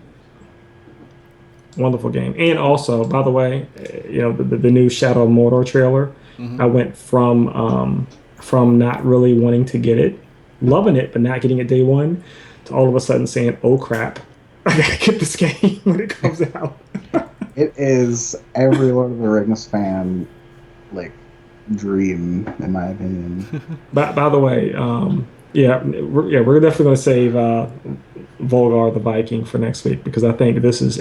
Speaker 3: Wonderful game. And also, by the way, the new Shadow of Mordor trailer, I went from not really wanting to get it, loving it, but not getting it day one, to all of a sudden saying, oh crap, I gotta get this game when it comes out.
Speaker 2: It is every Lord of the Rings fan like dream, in my opinion.
Speaker 3: By the way, we're definitely gonna save Volgar the Viking for next week, because I think this is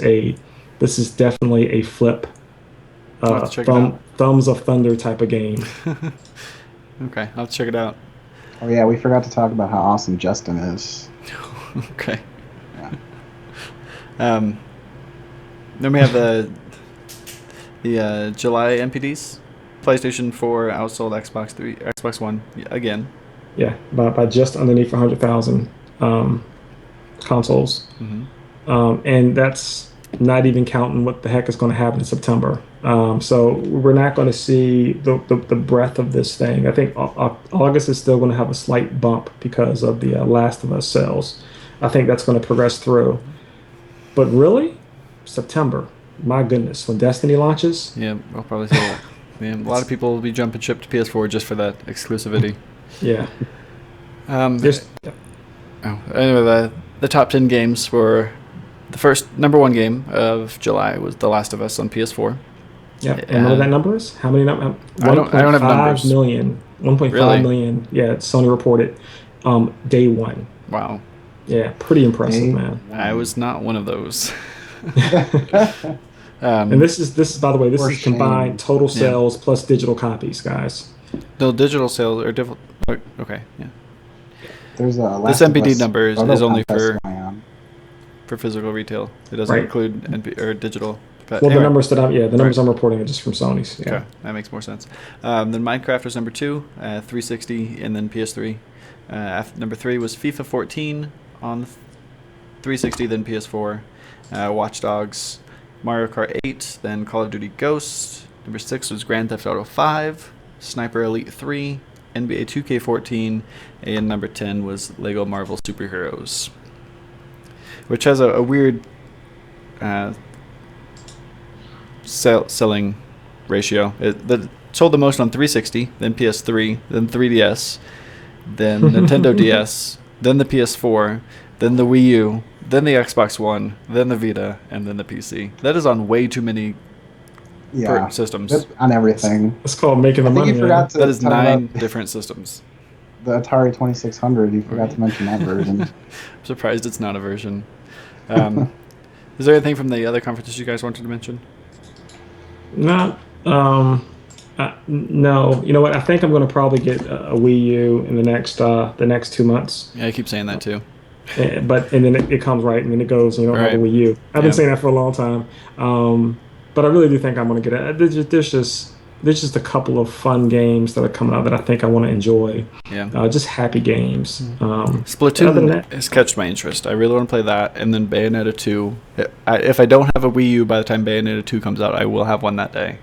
Speaker 3: definitely a Flip thumbs of thunder type of game.
Speaker 1: Okay, I'll check it out.
Speaker 2: Oh yeah, we forgot to talk about how awesome Justin is.
Speaker 1: Okay. Yeah. Then we have the July MPDs. PlayStation 4 outsold Xbox 3, Xbox One again.
Speaker 3: Yeah, by just underneath 100,000 consoles. And that's not even counting what the heck is going to happen in September. So we're not going to see the breadth of this thing. I think August is still going to have a slight bump because of the Last of Us sales. I think that's going to progress through. But really, September, my goodness, when Destiny launches.
Speaker 1: Yeah, I'll probably see that. Yeah, a lot of people will be jumping ship to PS4 just for that exclusivity.
Speaker 3: Yeah.
Speaker 1: Anyway, the top 10 games for the first number 1 game of July was The Last of Us on PS4.
Speaker 3: Yeah, and what that number is? How many?
Speaker 1: I don't have numbers.
Speaker 3: 1.5 million. Yeah, Sony reported day one.
Speaker 1: Wow.
Speaker 3: Yeah, pretty impressive, man.
Speaker 1: I was not one of those.
Speaker 3: And this is by the way, this is combined total sales plus digital copies, guys.
Speaker 1: The digital sales are different. Okay, yeah.
Speaker 2: There's a
Speaker 1: This
Speaker 2: Last of
Speaker 1: NPD
Speaker 2: Us
Speaker 1: number is
Speaker 2: photo
Speaker 1: only
Speaker 2: contest
Speaker 1: for
Speaker 2: going on.
Speaker 1: physical retail. It doesn't
Speaker 3: Right.
Speaker 1: include or digital. But
Speaker 3: Well,
Speaker 1: anyway.
Speaker 3: the numbers that the numbers
Speaker 1: Right.
Speaker 3: I'm reporting are just from Sony's. Yeah.
Speaker 1: Okay, that makes more sense. Then Minecraft was number 2, 360, and then PS3. Number 3 was FIFA 14 on 360, then PS4. Watch Dogs, Mario Kart 8, then Call of Duty Ghosts. Number 6 was Grand Theft Auto 5, Sniper Elite 3, NBA 2K14, and number 10 was Lego Marvel Superheroes, which has a weird selling ratio. It sold the most on 360, then PS3, then 3DS, then Nintendo DS, then the PS4, then the Wii U, then the Xbox One, then the Vita, and then the PC. That is on way too many systems.
Speaker 2: That's on everything.
Speaker 3: It's called making the
Speaker 2: I think
Speaker 3: money.
Speaker 2: you forgot to
Speaker 1: That is
Speaker 2: talk
Speaker 1: 9
Speaker 2: about
Speaker 1: different systems.
Speaker 2: the Atari 2600. You forgot to mention that version.
Speaker 1: I'm surprised it's not a version. Is there anything from the other conferences you guys wanted to mention?
Speaker 3: No. No. You know what? I think I'm going to probably get a Wii U in the next 2 months.
Speaker 1: Yeah, I keep saying that too.
Speaker 3: And then it comes right, and then it goes. You don't have a Wii U. I've been saying that for a long time. But I really do think I'm going to get it. There's just a couple of fun games that are coming out that I think I want to enjoy.
Speaker 1: Yeah.
Speaker 3: Just happy games.
Speaker 1: Splatoon has catched my interest. I really want to play that, and then Bayonetta 2. If I don't have a Wii U by the time Bayonetta 2 comes out, I will have one that day.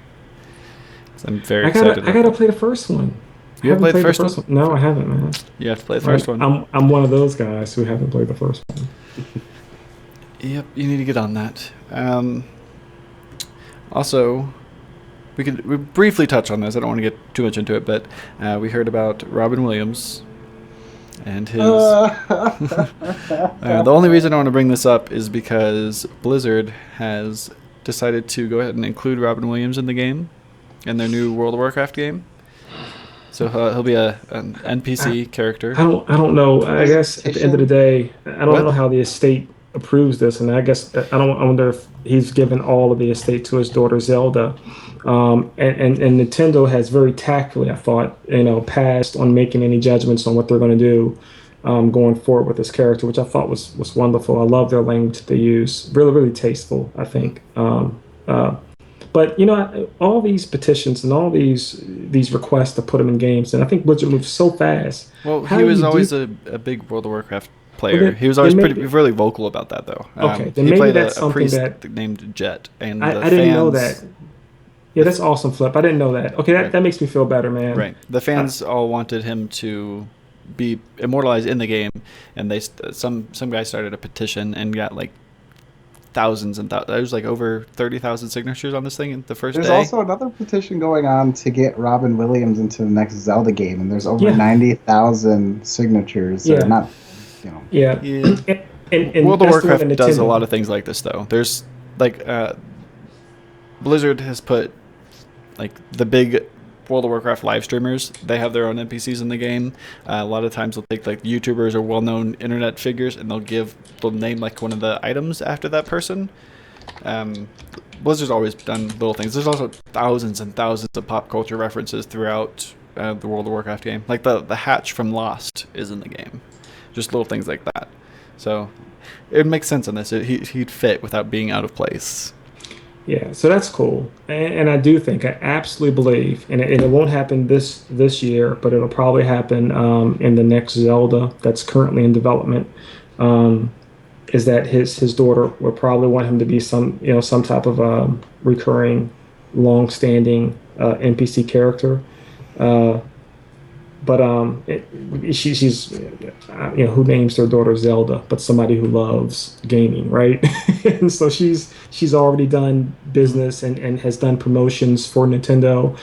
Speaker 1: So I'm very excited.
Speaker 3: I gotta play the first one.
Speaker 1: You haven't played the first one?
Speaker 3: No, I haven't, man.
Speaker 1: You have to play the first one.
Speaker 3: I'm one of those guys who haven't played the first one.
Speaker 1: Yep, you need to get on that. Also, we briefly touch on this. I don't want to get too much into it, but we heard about Robin Williams and his. The only reason I want to bring this up is because Blizzard has decided to go ahead and include Robin Williams in the game, in their new World of Warcraft game. So he'll be an NPC character.
Speaker 3: I don't know. I guess at the end of the day, I don't know how the estate approves this, and I wonder if he's given all of the estate to his daughter Zelda. And Nintendo has very tactfully, I thought, passed on making any judgments on what they're going to do going forward with this character, which I thought was wonderful. I love their language they use. Really, really tasteful, I think. But all these petitions and all these requests to put him in games, and I think Blizzard moves so fast.
Speaker 1: Well, he was always a big World of Warcraft player. He was always really vocal about that, though.
Speaker 3: Okay, then
Speaker 1: he
Speaker 3: maybe
Speaker 1: played
Speaker 3: that's
Speaker 1: a
Speaker 3: something
Speaker 1: priest
Speaker 3: that
Speaker 1: named Jet, and
Speaker 3: I didn't know that. Yeah, that's awesome, Flip. I didn't know that. Okay, that makes me feel better, man.
Speaker 1: Right. The fans all wanted him to be immortalized in the game, and some guy started a petition and got like thousands and thousands. There was like over 30,000 signatures on this thing in the first day.
Speaker 2: There's also another petition going on to get Robin Williams into the next Zelda game, and there's over 90,000 signatures.
Speaker 3: Yeah.
Speaker 2: Not,
Speaker 3: Yeah. And
Speaker 1: World of Warcraft does a lot of things like this, though. There's like Blizzard has put like the big World of Warcraft live streamers. They have their own NPCs in the game. A lot of times they'll take like YouTubers or well-known internet figures, and they'll name like one of the items after that person. Blizzard's always done little things. There's also thousands and thousands of pop culture references throughout the World of Warcraft game. Like the hatch from Lost is in the game. Just little things like that. So it makes sense in this. He'd fit without being out of place.
Speaker 3: Yeah, so that's cool, and I absolutely believe, and it won't happen this year, but it'll probably happen in the next Zelda that's currently in development. Is that his daughter would probably want him to be some type of recurring, long-standing NPC character. But she's who names their daughter Zelda, but somebody who loves gaming, right? And so she's already done business and has done promotions for Nintendo.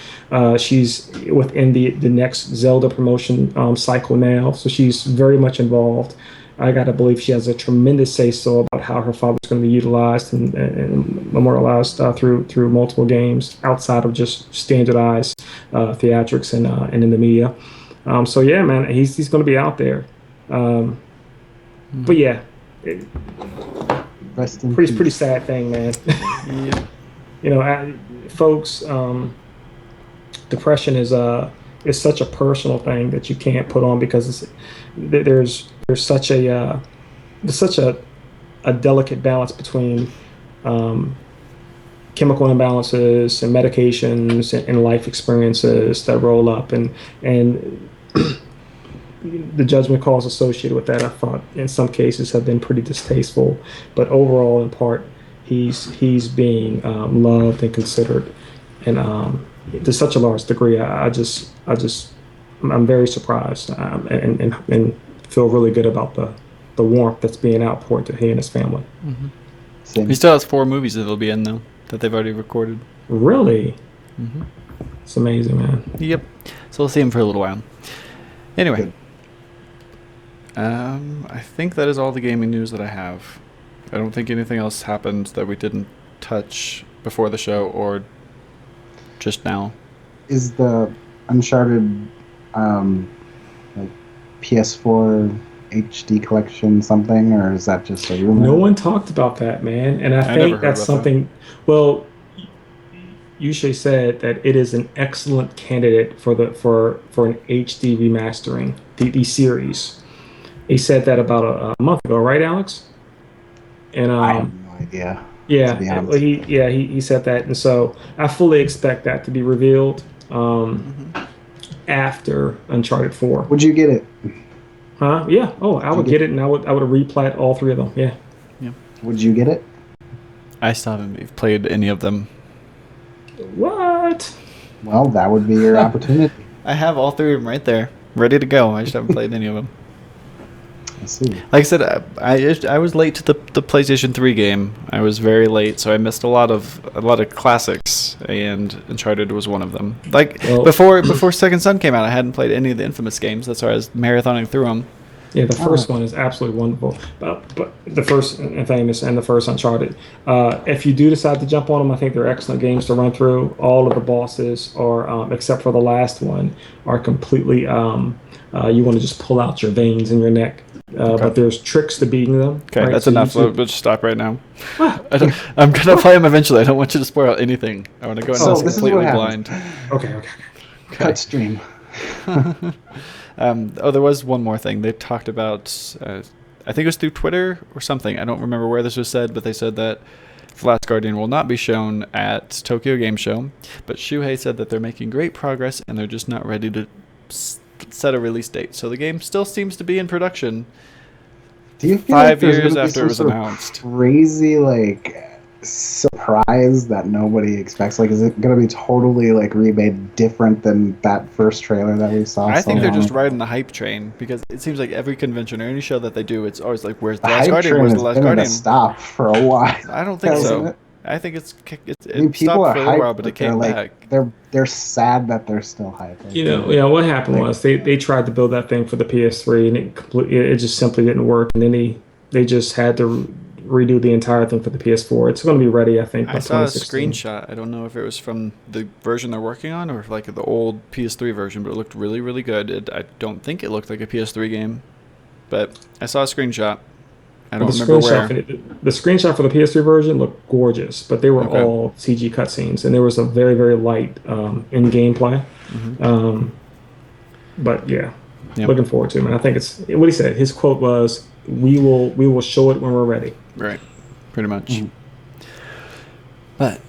Speaker 3: She's within the next Zelda promotion cycle now, so she's very much involved. I gotta believe she has a tremendous say-so about how her father's going to be utilized and memorialized through multiple games outside of just standardized theatrics and in the media. So yeah, man, he's going to be out there. But yeah, pretty sad thing, man.
Speaker 1: Yeah.
Speaker 3: Folks, depression is it's such a personal thing that you can't put on because there's such a delicate balance between um, chemical imbalances and medications and life experiences that roll up and the judgment calls associated with that, I thought, in some cases have been pretty distasteful, but overall, in part, he's being loved and considered, and to such a large degree. I'm very surprised, and feel really good about the warmth that's being outpoured to he and his family.
Speaker 1: Mm-hmm. He still has 4 movies that'll be in though that they've already recorded.
Speaker 3: Really?
Speaker 1: Mm-hmm.
Speaker 3: It's amazing, man.
Speaker 1: Yep. So we'll see him for a little while. Anyway. I think that is all the gaming news that I have. I don't think anything else happened that we didn't touch before the show or just now.
Speaker 2: Is the Uncharted like PS4 HD collection something, or is that just a rumor?
Speaker 3: No one talked about that, man, and I think that's something. Well, Yushay said that it is an excellent candidate for an HD remastering the series. He said that about a month ago, right, Alex? And
Speaker 2: I have no idea.
Speaker 3: Yeah, he said that, and so I fully expect that to be revealed after Uncharted 4.
Speaker 2: Would you get it?
Speaker 3: Huh? Yeah. Oh, I would get it, and I would replat all 3 of them. Yeah.
Speaker 1: Yeah.
Speaker 2: Would you get it?
Speaker 1: I still haven't played any of them.
Speaker 3: What?
Speaker 2: Well, that would be your opportunity.
Speaker 1: I have all 3 of them right there, ready to go. I just haven't played any of them.
Speaker 2: I see.
Speaker 1: Like I said, I was late to the PlayStation 3 game. I was very late, so I missed a lot of classics, and Uncharted was one of them. Before Second Son came out, I hadn't played any of the Infamous games. That's why I was marathoning through them.
Speaker 3: Yeah, the first one is absolutely wonderful. But the first Infamous and the first Uncharted. If you do decide to jump on them, I think they're excellent games to run through. All of the bosses are, except for the last one, are completely. You want to just pull out your veins in your neck.
Speaker 1: Okay.
Speaker 3: But there's tricks to beating them.
Speaker 1: Okay,
Speaker 3: right?
Speaker 1: that's enough. We'll just stop right now. I'm going to play them eventually. I don't want you to spoil anything. I want to go in completely blind.
Speaker 3: Okay.
Speaker 2: Cut stream.
Speaker 1: There was one more thing. They talked about, I think it was through Twitter or something. I don't remember where this was said, but they said that The Last Guardian will not be shown at Tokyo Game Show. But Shuhei said that they're making great progress and they're just not ready to set a release date. So the game still seems to be in production.
Speaker 2: Do you feel
Speaker 1: 5 years after it was announced?
Speaker 2: Crazy surprise that nobody expects. Is it going to be totally remade different than that first trailer that we saw?
Speaker 1: I think they're just riding the hype train because it seems like every convention or any show that they do, it's always like, "Where's the Last Guardian? Where's the Last Guardian?"
Speaker 2: Stop for a while.
Speaker 1: I don't think so.
Speaker 2: It?
Speaker 1: I think it
Speaker 2: people
Speaker 1: stopped
Speaker 2: are
Speaker 1: for a
Speaker 2: hyped,
Speaker 1: while, but it came back.
Speaker 2: They're sad that they're still hyped.
Speaker 3: What happened was they tried to build that thing for the PS3 and it just simply didn't work, and then they just had to redo the entire thing for the PS4. It's going to be ready, I think, by 2016.
Speaker 1: I saw a screenshot. I don't know if it was from the version they're working on or if the old PS3 version, but it looked really, really good. I don't think it looked like a PS3 game, but I saw a screenshot. I don't remember where.
Speaker 3: The screenshot for the PS3 version looked gorgeous, but they were all CG cutscenes, and there was a very, very light in-game play. Mm-hmm. But looking forward to it, man. I think it's what he said. His quote was, "We will show it when we're ready."
Speaker 1: Right, pretty much. Mm-hmm. But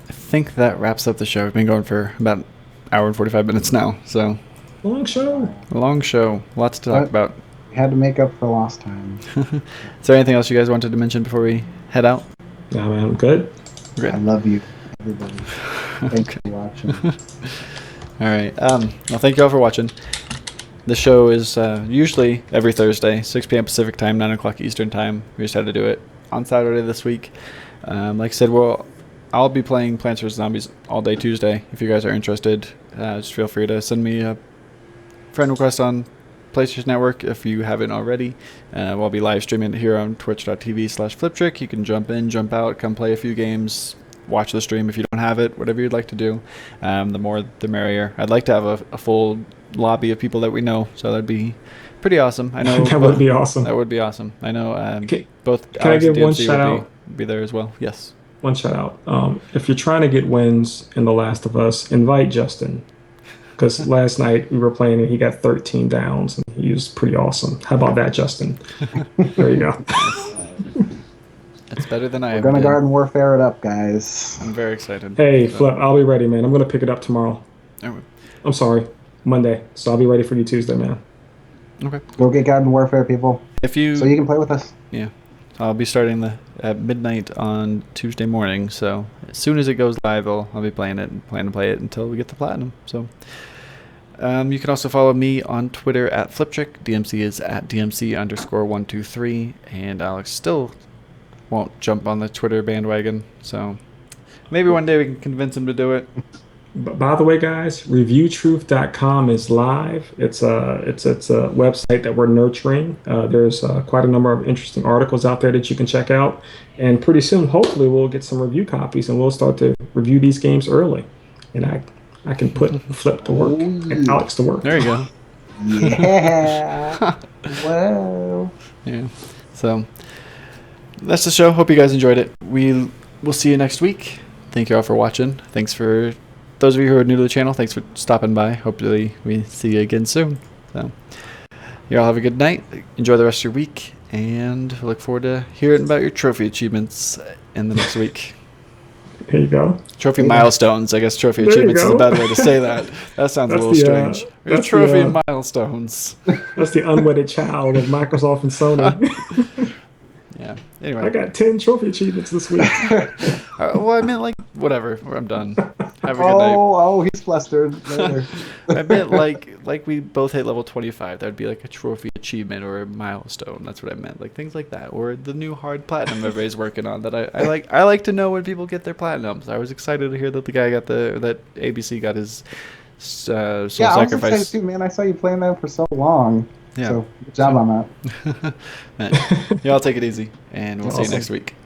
Speaker 1: I think that wraps up the show. We've been going for about an hour and 45 minutes now, so
Speaker 3: long show.
Speaker 1: Lots to talk about.
Speaker 2: Had to make up for lost time.
Speaker 1: Is there anything else you guys wanted to mention before we head out?
Speaker 3: No, man, I'm good.
Speaker 2: I love you, everybody. Thanks for watching.
Speaker 1: All right. Well, thank you all for watching. The show is usually every Thursday, 6 p.m. Pacific time, 9 o'clock Eastern time. We just had to do it on Saturday this week. Like I said, I'll be playing Plants vs. Zombies all day Tuesday. If you guys are interested, just feel free to send me a friend request on PlayStation Network if you haven't already. We'll be live streaming it here on twitch.tv/Fliptriq. You can jump in, jump out, come play a few games, watch the stream if you don't have it, whatever you'd like to do. The more, the merrier. I'd like to have a full lobby of people that we know, so that'd be pretty awesome. I know
Speaker 3: that would be awesome.
Speaker 1: That would be awesome. I know both
Speaker 3: Can I give one shout out?
Speaker 1: Be there as well. Yes.
Speaker 3: One shout out. If you're trying to get wins in The Last of Us, invite Justin. Because last night we were playing and he got 13 downs and he was pretty awesome. How about that, Justin? There you go.
Speaker 1: That's better than I
Speaker 2: We're
Speaker 1: am.
Speaker 2: gonna Garden Warfare it up, guys.
Speaker 1: I'm very excited.
Speaker 3: Hey, Flip, I'll be ready, man. I'm gonna pick it up tomorrow.
Speaker 1: Okay.
Speaker 3: I'm sorry, Monday. So I'll be ready for you Tuesday, man.
Speaker 1: Okay.
Speaker 2: Go get Garden Warfare, people.
Speaker 1: If you
Speaker 2: So you can play with us.
Speaker 1: Yeah. I'll be starting at midnight on Tuesday morning, so as soon as it goes live, I'll be playing it and plan to play it until we get the platinum. So you can also follow me on Twitter at Fliptriq. DMC is at DMC_123, and Alex still won't jump on the Twitter bandwagon, so maybe one day we can convince him to do it.
Speaker 3: But by the way, guys, reviewtruth.com is live. It's a website that we're nurturing. There's quite a number of interesting articles out there that you can check out. And pretty soon, hopefully, we'll get some review copies and we'll start to review these games early. And I can put Flip to work and Alex to work.
Speaker 1: There you go.
Speaker 2: Yeah. Whoa.
Speaker 1: Yeah. So that's the show. Hope you guys enjoyed it. We'll see you next week. Thank you all for watching. Thanks for those of you who are new to the channel. Thanks for stopping by. Hopefully we see you again soon. So you all have a good night. Enjoy the rest of your week, and look forward to hearing about your trophy achievements in the next week.
Speaker 3: There you go.
Speaker 1: Trophy milestones. I guess trophy achievements is a bad way to say that. That sounds a little strange. Your trophy milestones.
Speaker 3: That's the unwedded child of Microsoft and Sony.
Speaker 1: Yeah. Anyway.
Speaker 3: I got 10 trophy achievements this week.
Speaker 1: Well, I meant like whatever. I'm done. Have a good night.
Speaker 2: Oh, he's flustered. Later.
Speaker 1: I meant like we both hit level 25. That would be like a trophy achievement or a milestone. That's what I meant. Like things like that, or the new hard platinum everybody's working on. That I like. I like to know when people get their platinums. I was excited to hear that the guy got that ABC got his soul
Speaker 2: I was
Speaker 1: sacrifice.
Speaker 2: excited too, man. I saw you playing that for so long.
Speaker 1: Yeah.
Speaker 2: So good job on that.
Speaker 1: Man, y'all take it easy, and we'll see you
Speaker 3: Awesome.
Speaker 1: next week.